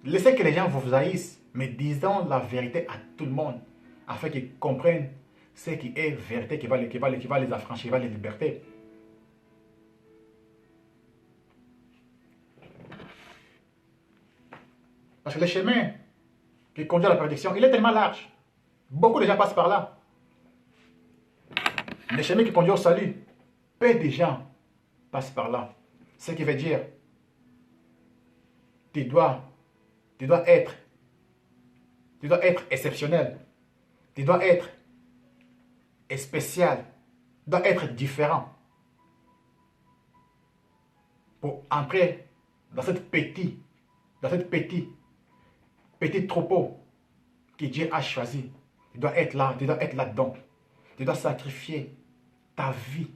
Laissez que les gens vous haïssent, mais disons la vérité à tout le monde, afin qu'ils comprennent ce qui est vérité, qui va les affranchir, qui va les liberter. Parce que le chemin qui conduit à la perdition, il est tellement large. Beaucoup de gens passent par là. Le chemin qui conduit au salut, peu de gens passent par là. Ce qui veut dire, tu dois être exceptionnel. Tu dois être spécial. Tu dois être différent pour entrer dans cette petit troupeau que Dieu a choisi. Tu dois être là, tu dois être là-dedans. Tu dois sacrifier ta vie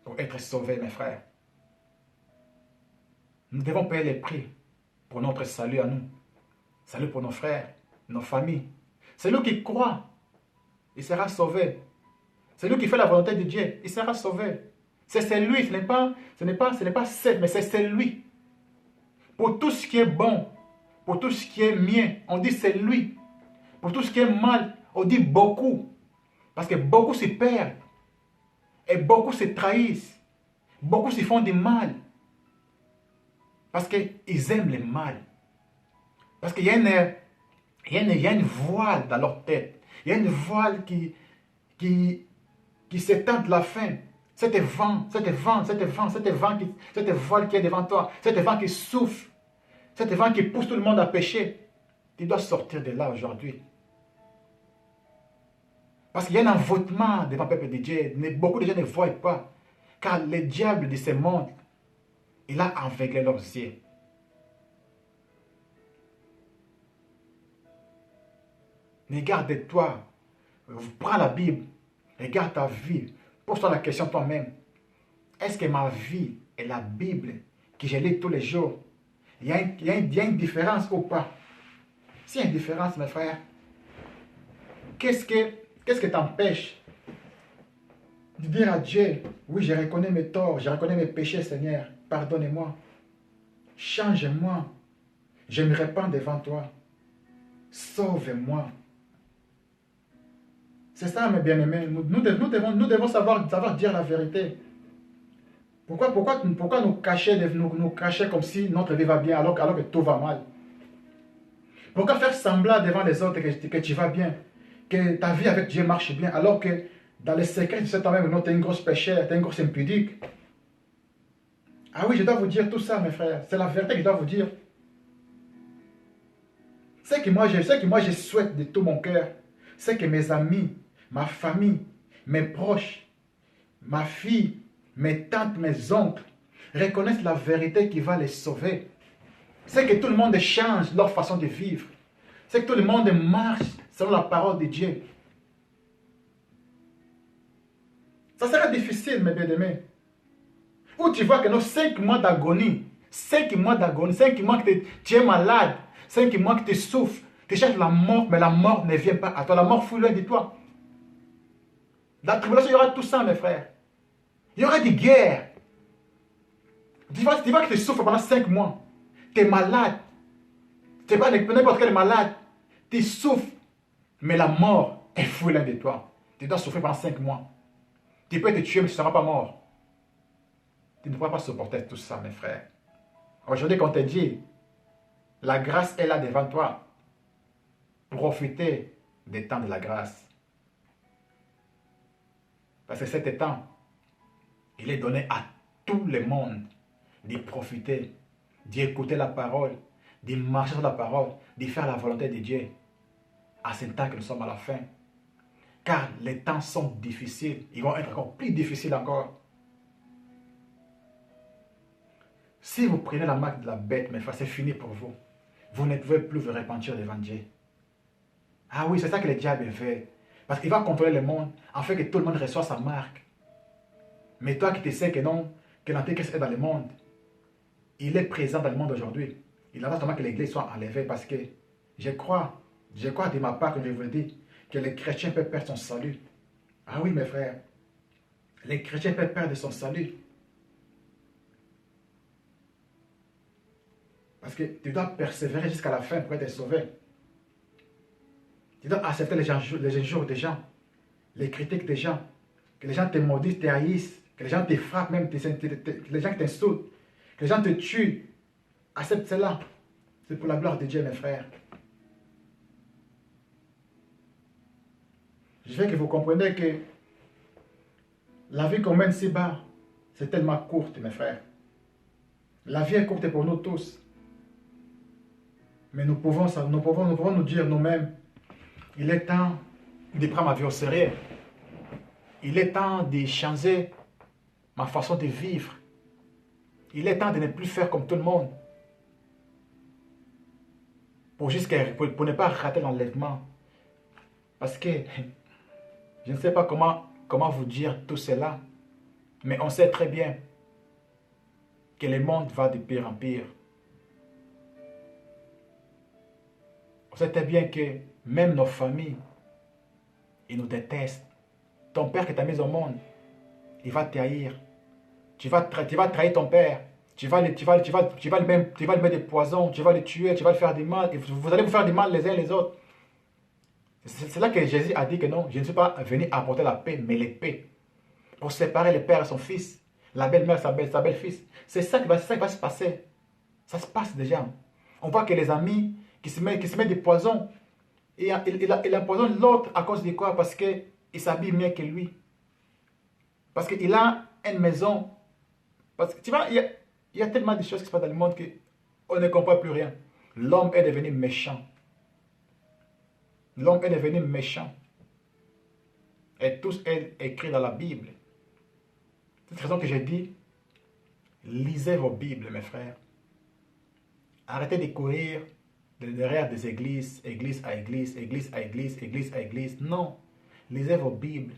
pour être sauvé, mes frères. Nous devons payer les prix pour notre salut à nous. Salut pour nos frères, nos familles. Celui qui croit, il sera sauvé. Celui qui fait la volonté de Dieu, il sera sauvé. C'est lui, ce n'est pas c'est, mais c'est lui. Pour tout ce qui est bon, pour tout ce qui est mien, on dit c'est lui. Pour tout ce qui est mal, on dit beaucoup. Parce que beaucoup se perdent. Et beaucoup se trahissent. Beaucoup se font du mal. Parce qu'ils aiment le mal. Parce qu'il y a une voile dans leur tête. Il y a une voile qui s'étend de la faim. Cette voile qui est devant toi. Cette vent qui souffle. Cette vent qui pousse tout le monde à pécher. Tu dois sortir de là aujourd'hui. Parce qu'il y a un envoûtement devant le peuple de Dieu. Beaucoup de gens ne voient pas. Car le diable de ce monde, il a aveuglé leurs yeux. Regarde-toi. Prends la Bible. Regarde ta vie. Pose-toi la question toi-même. Est-ce que ma vie est la Bible que je lis tous les jours? Il y a une différence ou pas? S'il y a une différence, mes frères, qu'est-ce que t'empêche de dire à Dieu, oui, je reconnais mes torts, je reconnais mes péchés, Seigneur, pardonnez-moi, change-moi, je me répands devant toi, sauve-moi. C'est ça, mes bien-aimés, nous devons savoir dire la vérité. Pourquoi nous cacher comme si notre vie va bien alors que tout va mal? Pourquoi faire semblant devant les autres que tu vas bien, que ta vie avec Dieu marche bien, alors que dans les secrets, tu sais toi-même que tu es une grosse pécheur, tu es une grosse impudique? Ah oui, je dois vous dire tout ça, mes frères. C'est la vérité que je dois vous dire. Ce que moi je souhaite de tout mon cœur, c'est que mes amis, ma famille, mes proches, ma fille, mes tantes, mes oncles, reconnaissent la vérité qui va les sauver. C'est que tout le monde change leur façon de vivre. C'est que tout le monde marche selon la parole de Dieu. Ça sera difficile, mes bien-aimés. Où tu vois que nos 5 mois d'agonie, 5 mois que tu es malade, 5 mois que tu souffres, tu cherches la mort, mais la mort ne vient pas à toi. La mort fuit loin de toi. Dans la tribulation, il y aura tout ça, mes frères. Il y aura des guerres. Tu vois que tu souffres pendant 5 mois. Tu es malade. Tu n'es pas n'importe quel malade. Tu souffres. Mais la mort est fouille loin de toi. Tu dois souffrir pendant 5 mois. Tu peux te tuer, mais tu ne seras pas mort. Tu ne pourras pas supporter tout ça, mes frères. Aujourd'hui, quand on te dit, la grâce est là devant toi. Profitez des temps de la grâce. Parce que cet temps, il est donné à tout le monde d'y profiter, d'y écouter la parole, d'y marcher sur la parole, d'y faire la volonté de Dieu. À ce temps que nous sommes à la fin. Car les temps sont difficiles. Ils vont être encore plus difficiles encore. Si vous prenez la marque de la bête, mes frères, c'est fini pour vous. Vous ne pouvez plus vous repentir devant Dieu. Ah oui, c'est ça que le diable fait. Parce qu'il va contrôler le monde, afin que tout le monde reçoive sa marque. Mais toi qui te sais que non, que l'Antéchrist est dans le monde, il est présent dans le monde aujourd'hui. Il attend seulement que l'Église soit enlevée parce que je crois de ma part, comme je vous le dis, que les chrétiens peuvent perdre son salut. Ah oui, mes frères, les chrétiens peuvent perdre son salut. Parce que tu dois persévérer jusqu'à la fin pour être sauvé. Tu dois accepter les injures des gens, les critiques des gens, que les gens te maudissent, te haïssent, que les gens te frappent même, que les gens t'insultent, que les gens te tuent. Accepte cela. C'est pour la gloire de Dieu, mes frères. Je veux que vous compreniez que la vie qu'on mène ci-bas, c'est tellement courte, mes frères. La vie est courte pour nous tous. Mais nous pouvons nous dire nous-mêmes, il est temps de prendre ma vie au sérieux. Il est temps de changer ma façon de vivre. Il est temps de ne plus faire comme tout le monde. Pour ne pas rater l'enlèvement. Parce que je ne sais pas comment vous dire tout cela. Mais on sait très bien que le monde va de pire en pire. On sait très bien que même nos familles, ils nous détestent. Ton père qui t'a mis au monde, il va te haïr. Tu vas trahir ton père. Tu vas lui mettre des poisons, tu vas le tuer, tu vas le faire du mal. Et vous allez vous faire du mal les uns les autres. C'est là que Jésus a dit que non, je ne suis pas venu apporter la paix, mais l'épée. Pour séparer le père et son fils, la belle-mère et sa belle-fils. C'est ça qui va se passer. Ça se passe déjà. On voit que les amis qui se mettent des poisons, et il empoisonne l'autre à cause de quoi? Parce qu'il s'habille mieux que lui. Parce qu'il a une maison. Parce que tu vois, il y a tellement de choses qui se passent dans le monde qu'on ne comprend plus rien. L'homme est devenu méchant. L'homme est devenu méchant. Et tout est écrit dans la Bible. C'est cette raison que j'ai dit, lisez vos Bibles, mes frères. Arrêtez de courir derrière des églises, église à église, église à église, église à église. Non. Lisez vos Bibles.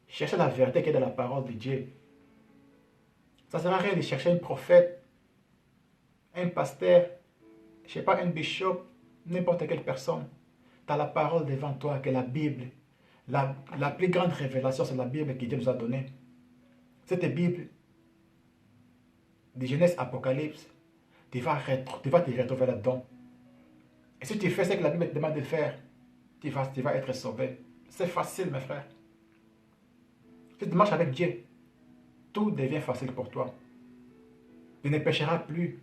Cherchez la vérité qui est dans la parole de Dieu. Ça ne sert à rien de chercher un prophète, un pasteur, je ne sais pas, un bishop, n'importe quelle personne. Tu as la parole devant toi, que la Bible. La plus grande révélation, c'est la Bible que Dieu nous a donnée. Cette Bible, de Genèse Apocalypse, tu vas te retrouver là-dedans. Et si tu fais ce que la Bible te demande de faire, tu vas être sauvé. C'est facile, mes frères. Si tu marches avec Dieu, tout devient facile pour toi. Tu ne pécheras plus.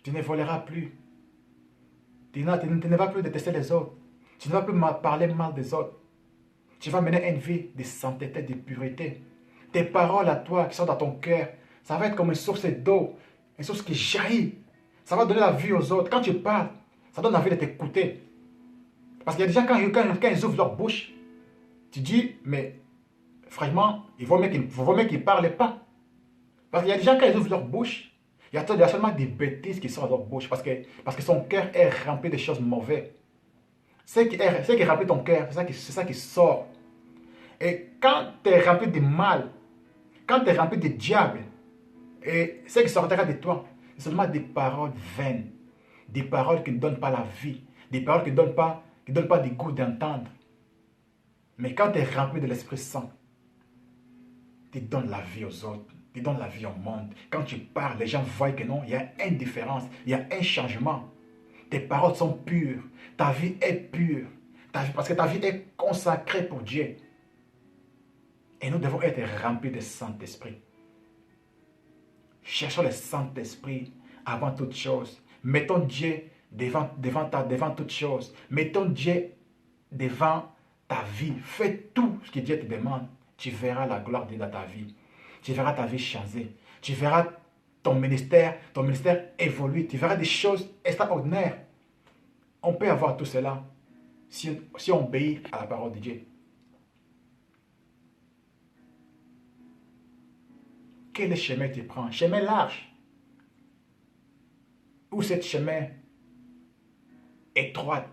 Tu ne voleras plus. Tu ne vas plus détester les autres. Tu ne vas plus parler mal des autres. Tu vas mener une vie de sainteté, de pureté. Tes paroles à toi qui sont dans ton cœur, ça va être comme une source d'eau, une source qui jaillit. Ça va donner la vie aux autres. Quand tu parles, ça donne envie de t'écouter. Parce qu'il y a des gens, quand ils ouvrent leur bouche, tu dis, mais franchement, il vaut mieux qu'ils ne parlent pas. Parce qu'il y a des gens, quand ils ouvrent leur bouche, il y a seulement des bêtises qui sortent de leur bouche. Parce que son cœur est rempli de choses mauvaises. Ce qui remplit ton cœur, c'est ça qui sort. Et quand tu es rempli de mal, quand tu es rempli de diable, et ce qui sortira de toi, c'est seulement des paroles vaines, des paroles qui ne donnent pas la vie, des paroles qui ne donnent pas du goût d'entendre. Mais quand tu es rempli de l'Esprit Saint, tu donnes la vie aux autres, tu donnes la vie au monde. Quand tu parles, les gens voient que non, il y a une différence, il y a un changement. Tes paroles sont pures, ta vie est pure, parce que ta vie est consacrée pour Dieu. Et nous devons être remplis de Saint-Esprit. Cherchons le Saint-Esprit avant toute chose. Mettons Dieu devant toute chose. Mettons Dieu devant ta vie. Fais tout ce que Dieu te demande. Tu verras la gloire de Dieu dans ta vie. Tu verras ta vie changer. Tu verras ton ministère évoluer. Tu verras des choses extraordinaires. On peut avoir tout cela si on obéit à la parole de Dieu. Quel chemin tu prends? Chemin large. Ou ce chemin étroit.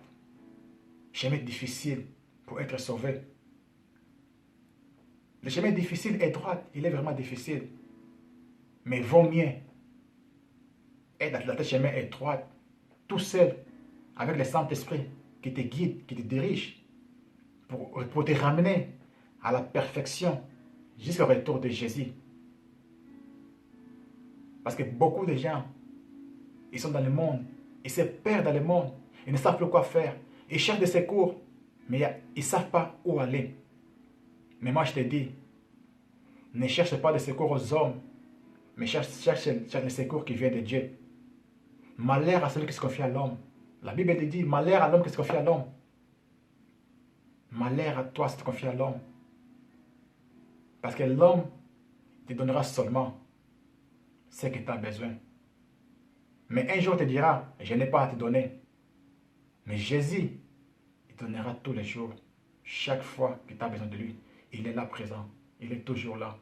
Chemin difficile pour être sauvé. Le chemin difficile, étroit, il est vraiment difficile. Mais vaut mieux être dans le chemin étroit, tout seul, avec le Saint-Esprit qui te guide, qui te dirige, pour te ramener à la perfection jusqu'au retour de Jésus. Parce que beaucoup de gens, ils sont dans le monde, ils se perdent dans le monde, ils ne savent plus quoi faire. Ils cherchent des secours, mais ils ne savent pas où aller. Mais moi je te dis, ne cherche pas de secours aux hommes, mais cherche le secours qui vient de Dieu. Malheur à celui qui se confie à l'homme. La Bible dit, malheur à l'homme qui se confie à l'homme. Malheur à toi si tu te confies à l'homme. Parce que l'homme te donnera seulement ce que tu as besoin. Mais un jour te dira, je n'ai pas à te donner. Mais Jésus, il donnera tous les jours Chaque fois que tu as besoin de lui, il est là présent. Il est toujours là.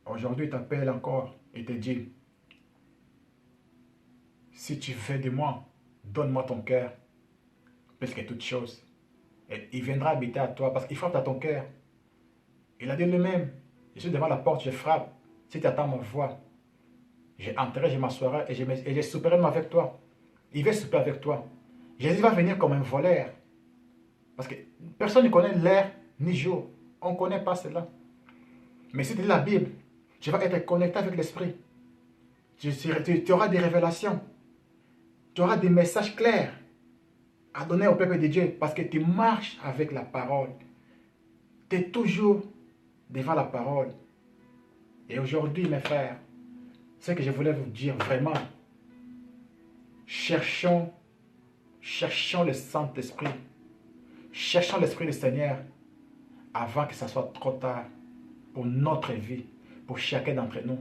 Aujourd'hui, il t'appelle encore et te dit, si tu veux de moi, donne-moi ton cœur, plus que toute chose. Et il viendra habiter à toi parce qu'il frappe à ton cœur. Il a dit lui-même, je suis devant la porte, je frappe. Si tu attends ma voix, je entrerai, je m'assoirai et je souperai même avec toi. Il veut souper avec toi. Jésus va venir comme un voleur. Parce que personne ne connaît l'heure ni jour. On ne connaît pas cela. Mais si tu lis la Bible, tu vas être connecté avec l'Esprit. Tu auras des révélations. Tu auras des messages clairs à donner au peuple de Dieu. Parce que tu marches avec la parole. Tu es toujours devant la parole. Et aujourd'hui, mes frères, ce que je voulais vous dire vraiment, cherchons le Saint-Esprit. Cherchons l'Esprit du Seigneur avant que ce soit trop tard pour notre vie, pour chacun d'entre nous.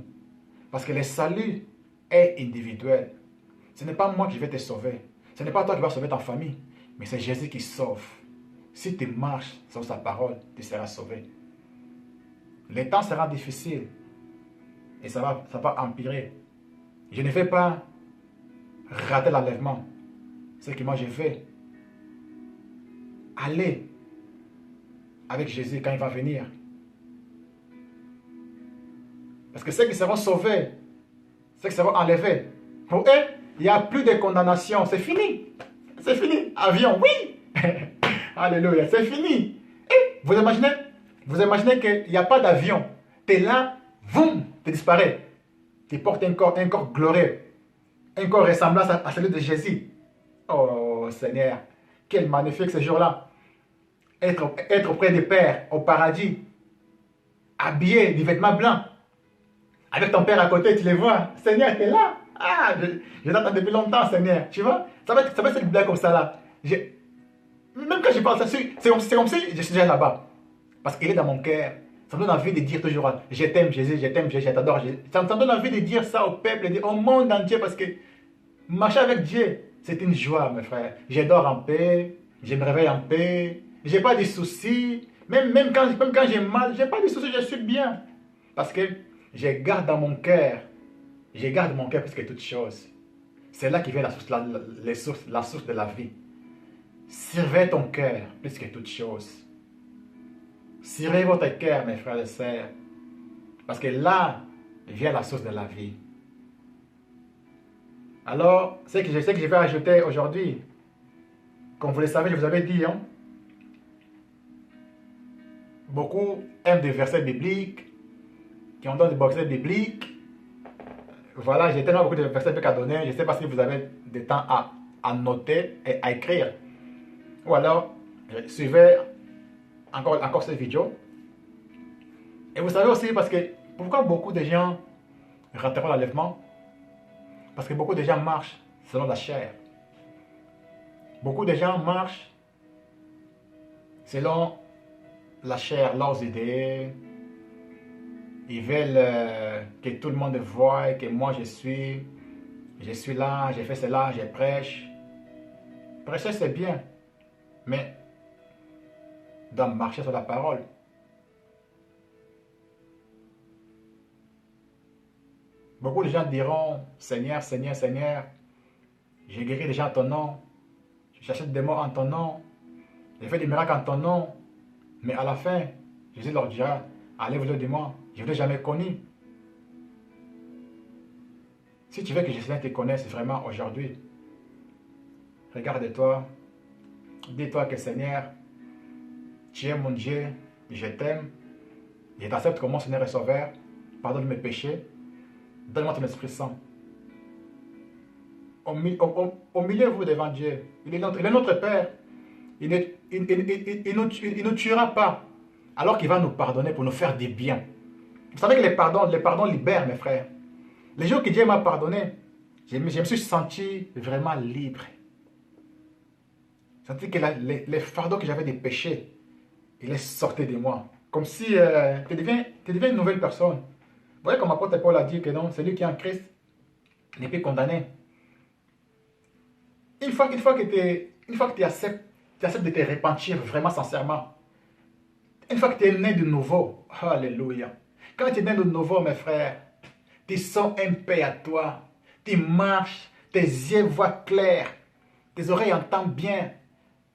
Parce que le salut est individuel. Ce n'est pas moi qui vais te sauver. Ce n'est pas toi qui vas sauver ta famille. Mais c'est Jésus qui sauve. Si tu marches sur sa parole, tu seras sauvé. Les temps seront difficiles. Et ça va empirer. Je ne vais pas rater l'enlèvement. C'est que moi je vais aller avec Jésus quand il va venir. Parce que ceux qui seront sauvés, ceux qui seront enlevés, pour eux, il n'y a plus de condamnation. C'est fini. C'est fini. Avion, oui. Alléluia, c'est fini. Et vous imaginez qu'il n'y a pas d'avion. Tu es là, boum, tu disparais. Tu portes un corps glorieux. Un corps ressemblant à celui de Jésus. Oh Seigneur, quel magnifique ce jour-là. Être auprès du Père, au paradis, habillé du vêtement blanc. Avec ton Père à côté, tu les vois. Seigneur, tu es là. Ah, je t'attends depuis longtemps, Seigneur. Tu vois, ça va être cette blague comme ça là. Même quand je parle, c'est comme si je suis déjà là-bas. Parce qu'il est dans mon cœur. Ça me donne envie de dire toujours, je t'aime Jésus, je t'aime Jésus, je t'adore Jésus. Ça me donne envie de dire ça au peuple, au monde entier, parce que marcher avec Dieu, c'est une joie, mes frères. Je dors en paix, je me réveille en paix, je n'ai pas de soucis. Même quand j'ai mal, je n'ai pas de soucis, je suis bien. Parce que je garde dans mon cœur, je garde mon cœur plus que toute chose. C'est là qui vient la source de la vie. Surveille ton cœur plus que toute chose. Surveillez votre cœur, mes frères et sœurs. Parce que là vient la source de la vie. Alors, ce que je vais ajouter aujourd'hui, comme vous le savez, je vous avais dit, beaucoup aiment des versets bibliques, qui ont donné des versets bibliques. Voilà, j'ai tellement beaucoup de versets bibliques à donner. Je ne sais pas si vous avez du temps à noter et à écrire. Ou alors, suivez encore cette vidéo. Et vous savez aussi, parce que pourquoi beaucoup de gens rateront l'enlèvement? Parce que beaucoup de gens marchent selon la chair. Beaucoup de gens marchent selon la chair, leurs idées. Ils veulent que tout le monde voie que moi je suis là, j'ai fait cela, je prêche. Prêcher c'est bien, mais dans marcher sur la parole. Beaucoup de gens diront, Seigneur, Seigneur, Seigneur, j'ai guéri des gens en ton nom, j'achète des mots en ton nom, j'ai fait des miracles en ton nom, mais à la fin, Jésus leur dira, enlève-le de moi, je ne l'ai jamais connu. Si tu veux que Jésus te connaisse vraiment aujourd'hui, regarde-toi, dis-toi que Seigneur, tu es mon Dieu, je t'aime, je t'accepte comme mon Seigneur et Sauveur, pardonne mes péchés, donne-moi ton Esprit Saint. Au milieu de vous devant Dieu, il est notre Père, il ne nous tuera pas, alors qu'il va nous pardonner pour nous faire du bien. Vous savez que les pardons libèrent, mes frères. Les jours que Dieu m'a pardonné, je me suis senti vraiment libre. J'ai senti que les fardeaux que j'avais des péchés, il est sorti de moi. Comme si tu deviens une nouvelle personne. Vous voyez comme l'apôtre Paul a dit que non, celui qui est en Christ n'est plus condamné. Une fois que tu acceptes tu acceptes de te repentir vraiment sincèrement. Une fois que tu es né de nouveau, alléluia. Quand tu es né de nouveau, mes frères, tu sens un paix à toi. Tu marches, tes yeux voient clair, tes oreilles entendent bien,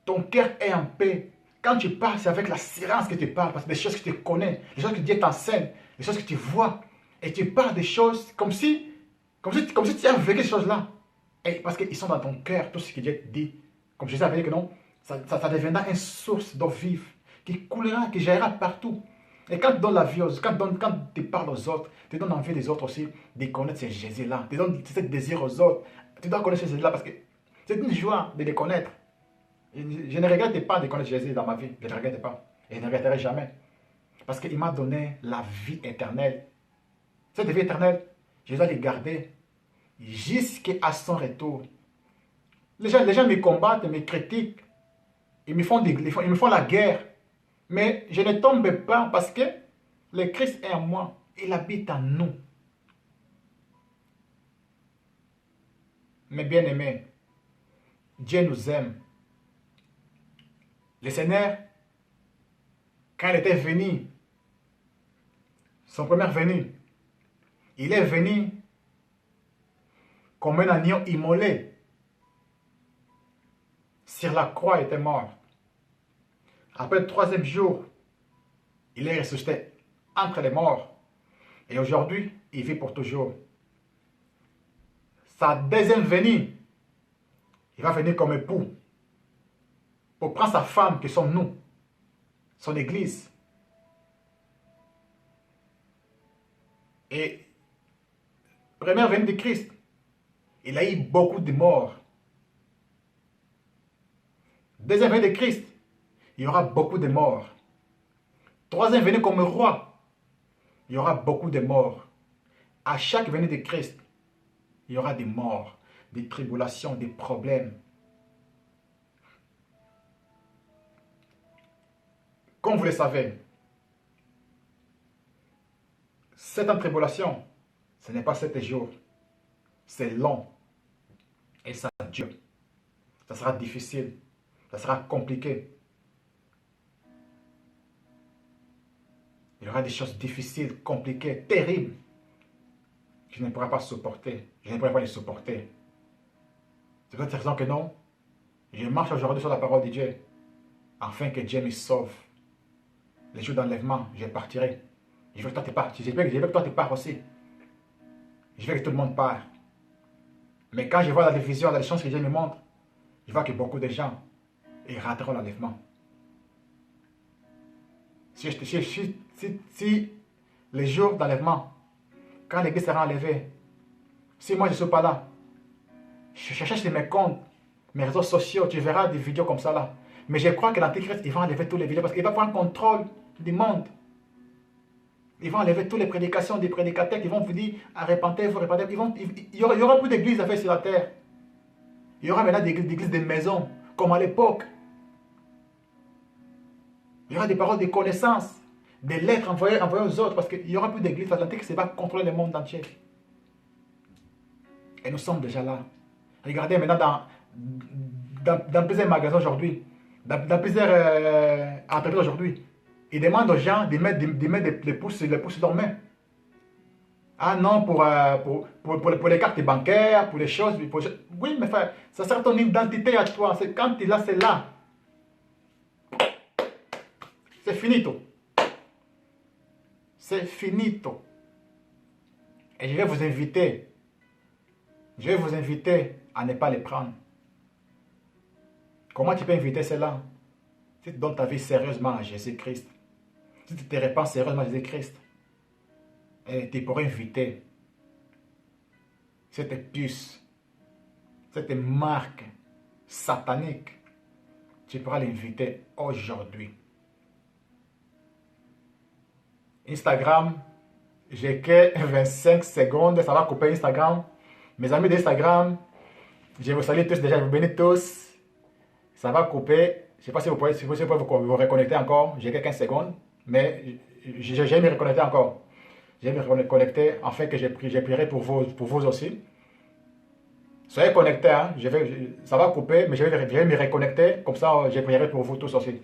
ton cœur est en paix. Quand tu parles, c'est avec l'assurance que tu parles, parce que des choses que tu connais, des choses que Dieu t'enseigne, des choses que tu vois, et tu parles des choses comme si tu as vécu ces choses-là. Et parce qu'ils sont dans ton cœur, tout ce que Dieu te dit. Comme je savais que non, ça deviendra une source d'eau vive qui coulera, qui jaillira partout. Et quand tu donnes la vie quand tu parles aux autres, tu donnes envie des autres aussi de connaître ces Jésus-là. Tu donnes ce désir aux autres. Tu dois connaître ces Jésus-là parce que c'est une joie de les connaître. Je ne regrette pas de connaître Jésus dans ma vie. Je ne regrette pas. Et je ne regretterai jamais. Parce qu'il m'a donné la vie éternelle. Cette vie éternelle, je dois les garder jusqu'à son retour. Les gens me combattent, me critiquent. Ils me font la guerre. Mais je ne tombe pas parce que le Christ est en moi. Il habite en nous. Mes bien-aimés, Dieu nous aime. Le Seigneur, quand il était venu, son premier venu, il est venu comme un agneau immolé. Sur la croix, il était mort. Après le troisième jour, il est ressuscité entre les morts. Et aujourd'hui, il vit pour toujours. Sa deuxième venue, il va venir comme époux pour prendre sa femme qui sommes nous, son église. Et première venue de Christ, il a eu beaucoup de morts. Deuxième venue de Christ, il y aura beaucoup de morts. Troisième venue comme roi, il y aura beaucoup de morts. À chaque venue de Christ, il y aura des morts, des tribulations, des problèmes. Comme vous le savez, cette tribulation, ce n'est pas 7 jours. C'est long. Et ça dure. Ça sera difficile. Ça sera compliqué. Il y aura des choses difficiles, compliquées, terribles. Je ne pourrai pas supporter. Je ne pourrai pas les supporter. C'est pour cette raison que non, je marche aujourd'hui sur la parole de Dieu, afin que Dieu me sauve. Les jours d'enlèvement, je partirai. Je veux que toi tu partes. Je veux que toi tu pars aussi. Je veux que tout le monde parte. Mais quand je vois la division, les chances que Dieu me montre, je vois que beaucoup de gens rateront l'enlèvement. Si les jours d'enlèvement, quand l'église sera enlevée, si moi je ne suis pas là, je cherche sur mes comptes, mes réseaux sociaux, tu verras des vidéos comme ça là. Mais je crois que l'Antichrist, il va enlever tous les vidéos parce qu'il va prendre contrôle du monde. Ils vont enlever toutes les prédications des prédicateurs qui vont vous dire arrepentez-vous, arrepentez-vous. Il y aura plus d'églises à faire sur la terre. Il y aura maintenant des églises de maisons, comme à l'époque. Il y aura des paroles de connaissance, des lettres envoyées aux autres, parce qu'il n'y aura plus d'église. L'Antichrist va contrôler le monde entier. Et nous sommes déjà là. Regardez maintenant dans plusieurs magasins aujourd'hui, dans plusieurs entreprises aujourd'hui, ils demandent aux gens de mettre les pouces sur leurs mains. Ah non, pour les cartes bancaires, pour les choses. Oui, mais frère, ça sert ton identité à toi. Quand tu es là, c'est là. C'est finito. C'est finito. Et je vais vous inviter. Je vais vous inviter à ne pas les prendre. Comment tu peux inviter cela? Si tu donnes ta vie sérieusement à Jésus-Christ. Si tu te répands sérieusement à Jésus-Christ. Et tu pourrais inviter cette puce, cette marque satanique. Tu pourras l'inviter aujourd'hui. Instagram, j'ai que 25 secondes, ça va couper Instagram. Mes amis d'Instagram, je vous salue tous déjà, je vous bénis tous. Ça va couper. Je ne sais pas si vous pouvez vous reconnecter encore. J'ai que 15 secondes, mais j'ai me reconnecter encore. Je vais me reconnecter afin que je prierai pour vous aussi. Soyez connectés, hein. Ça va couper, mais je vais me reconnecter. Comme ça, je prierai pour vous tous aussi.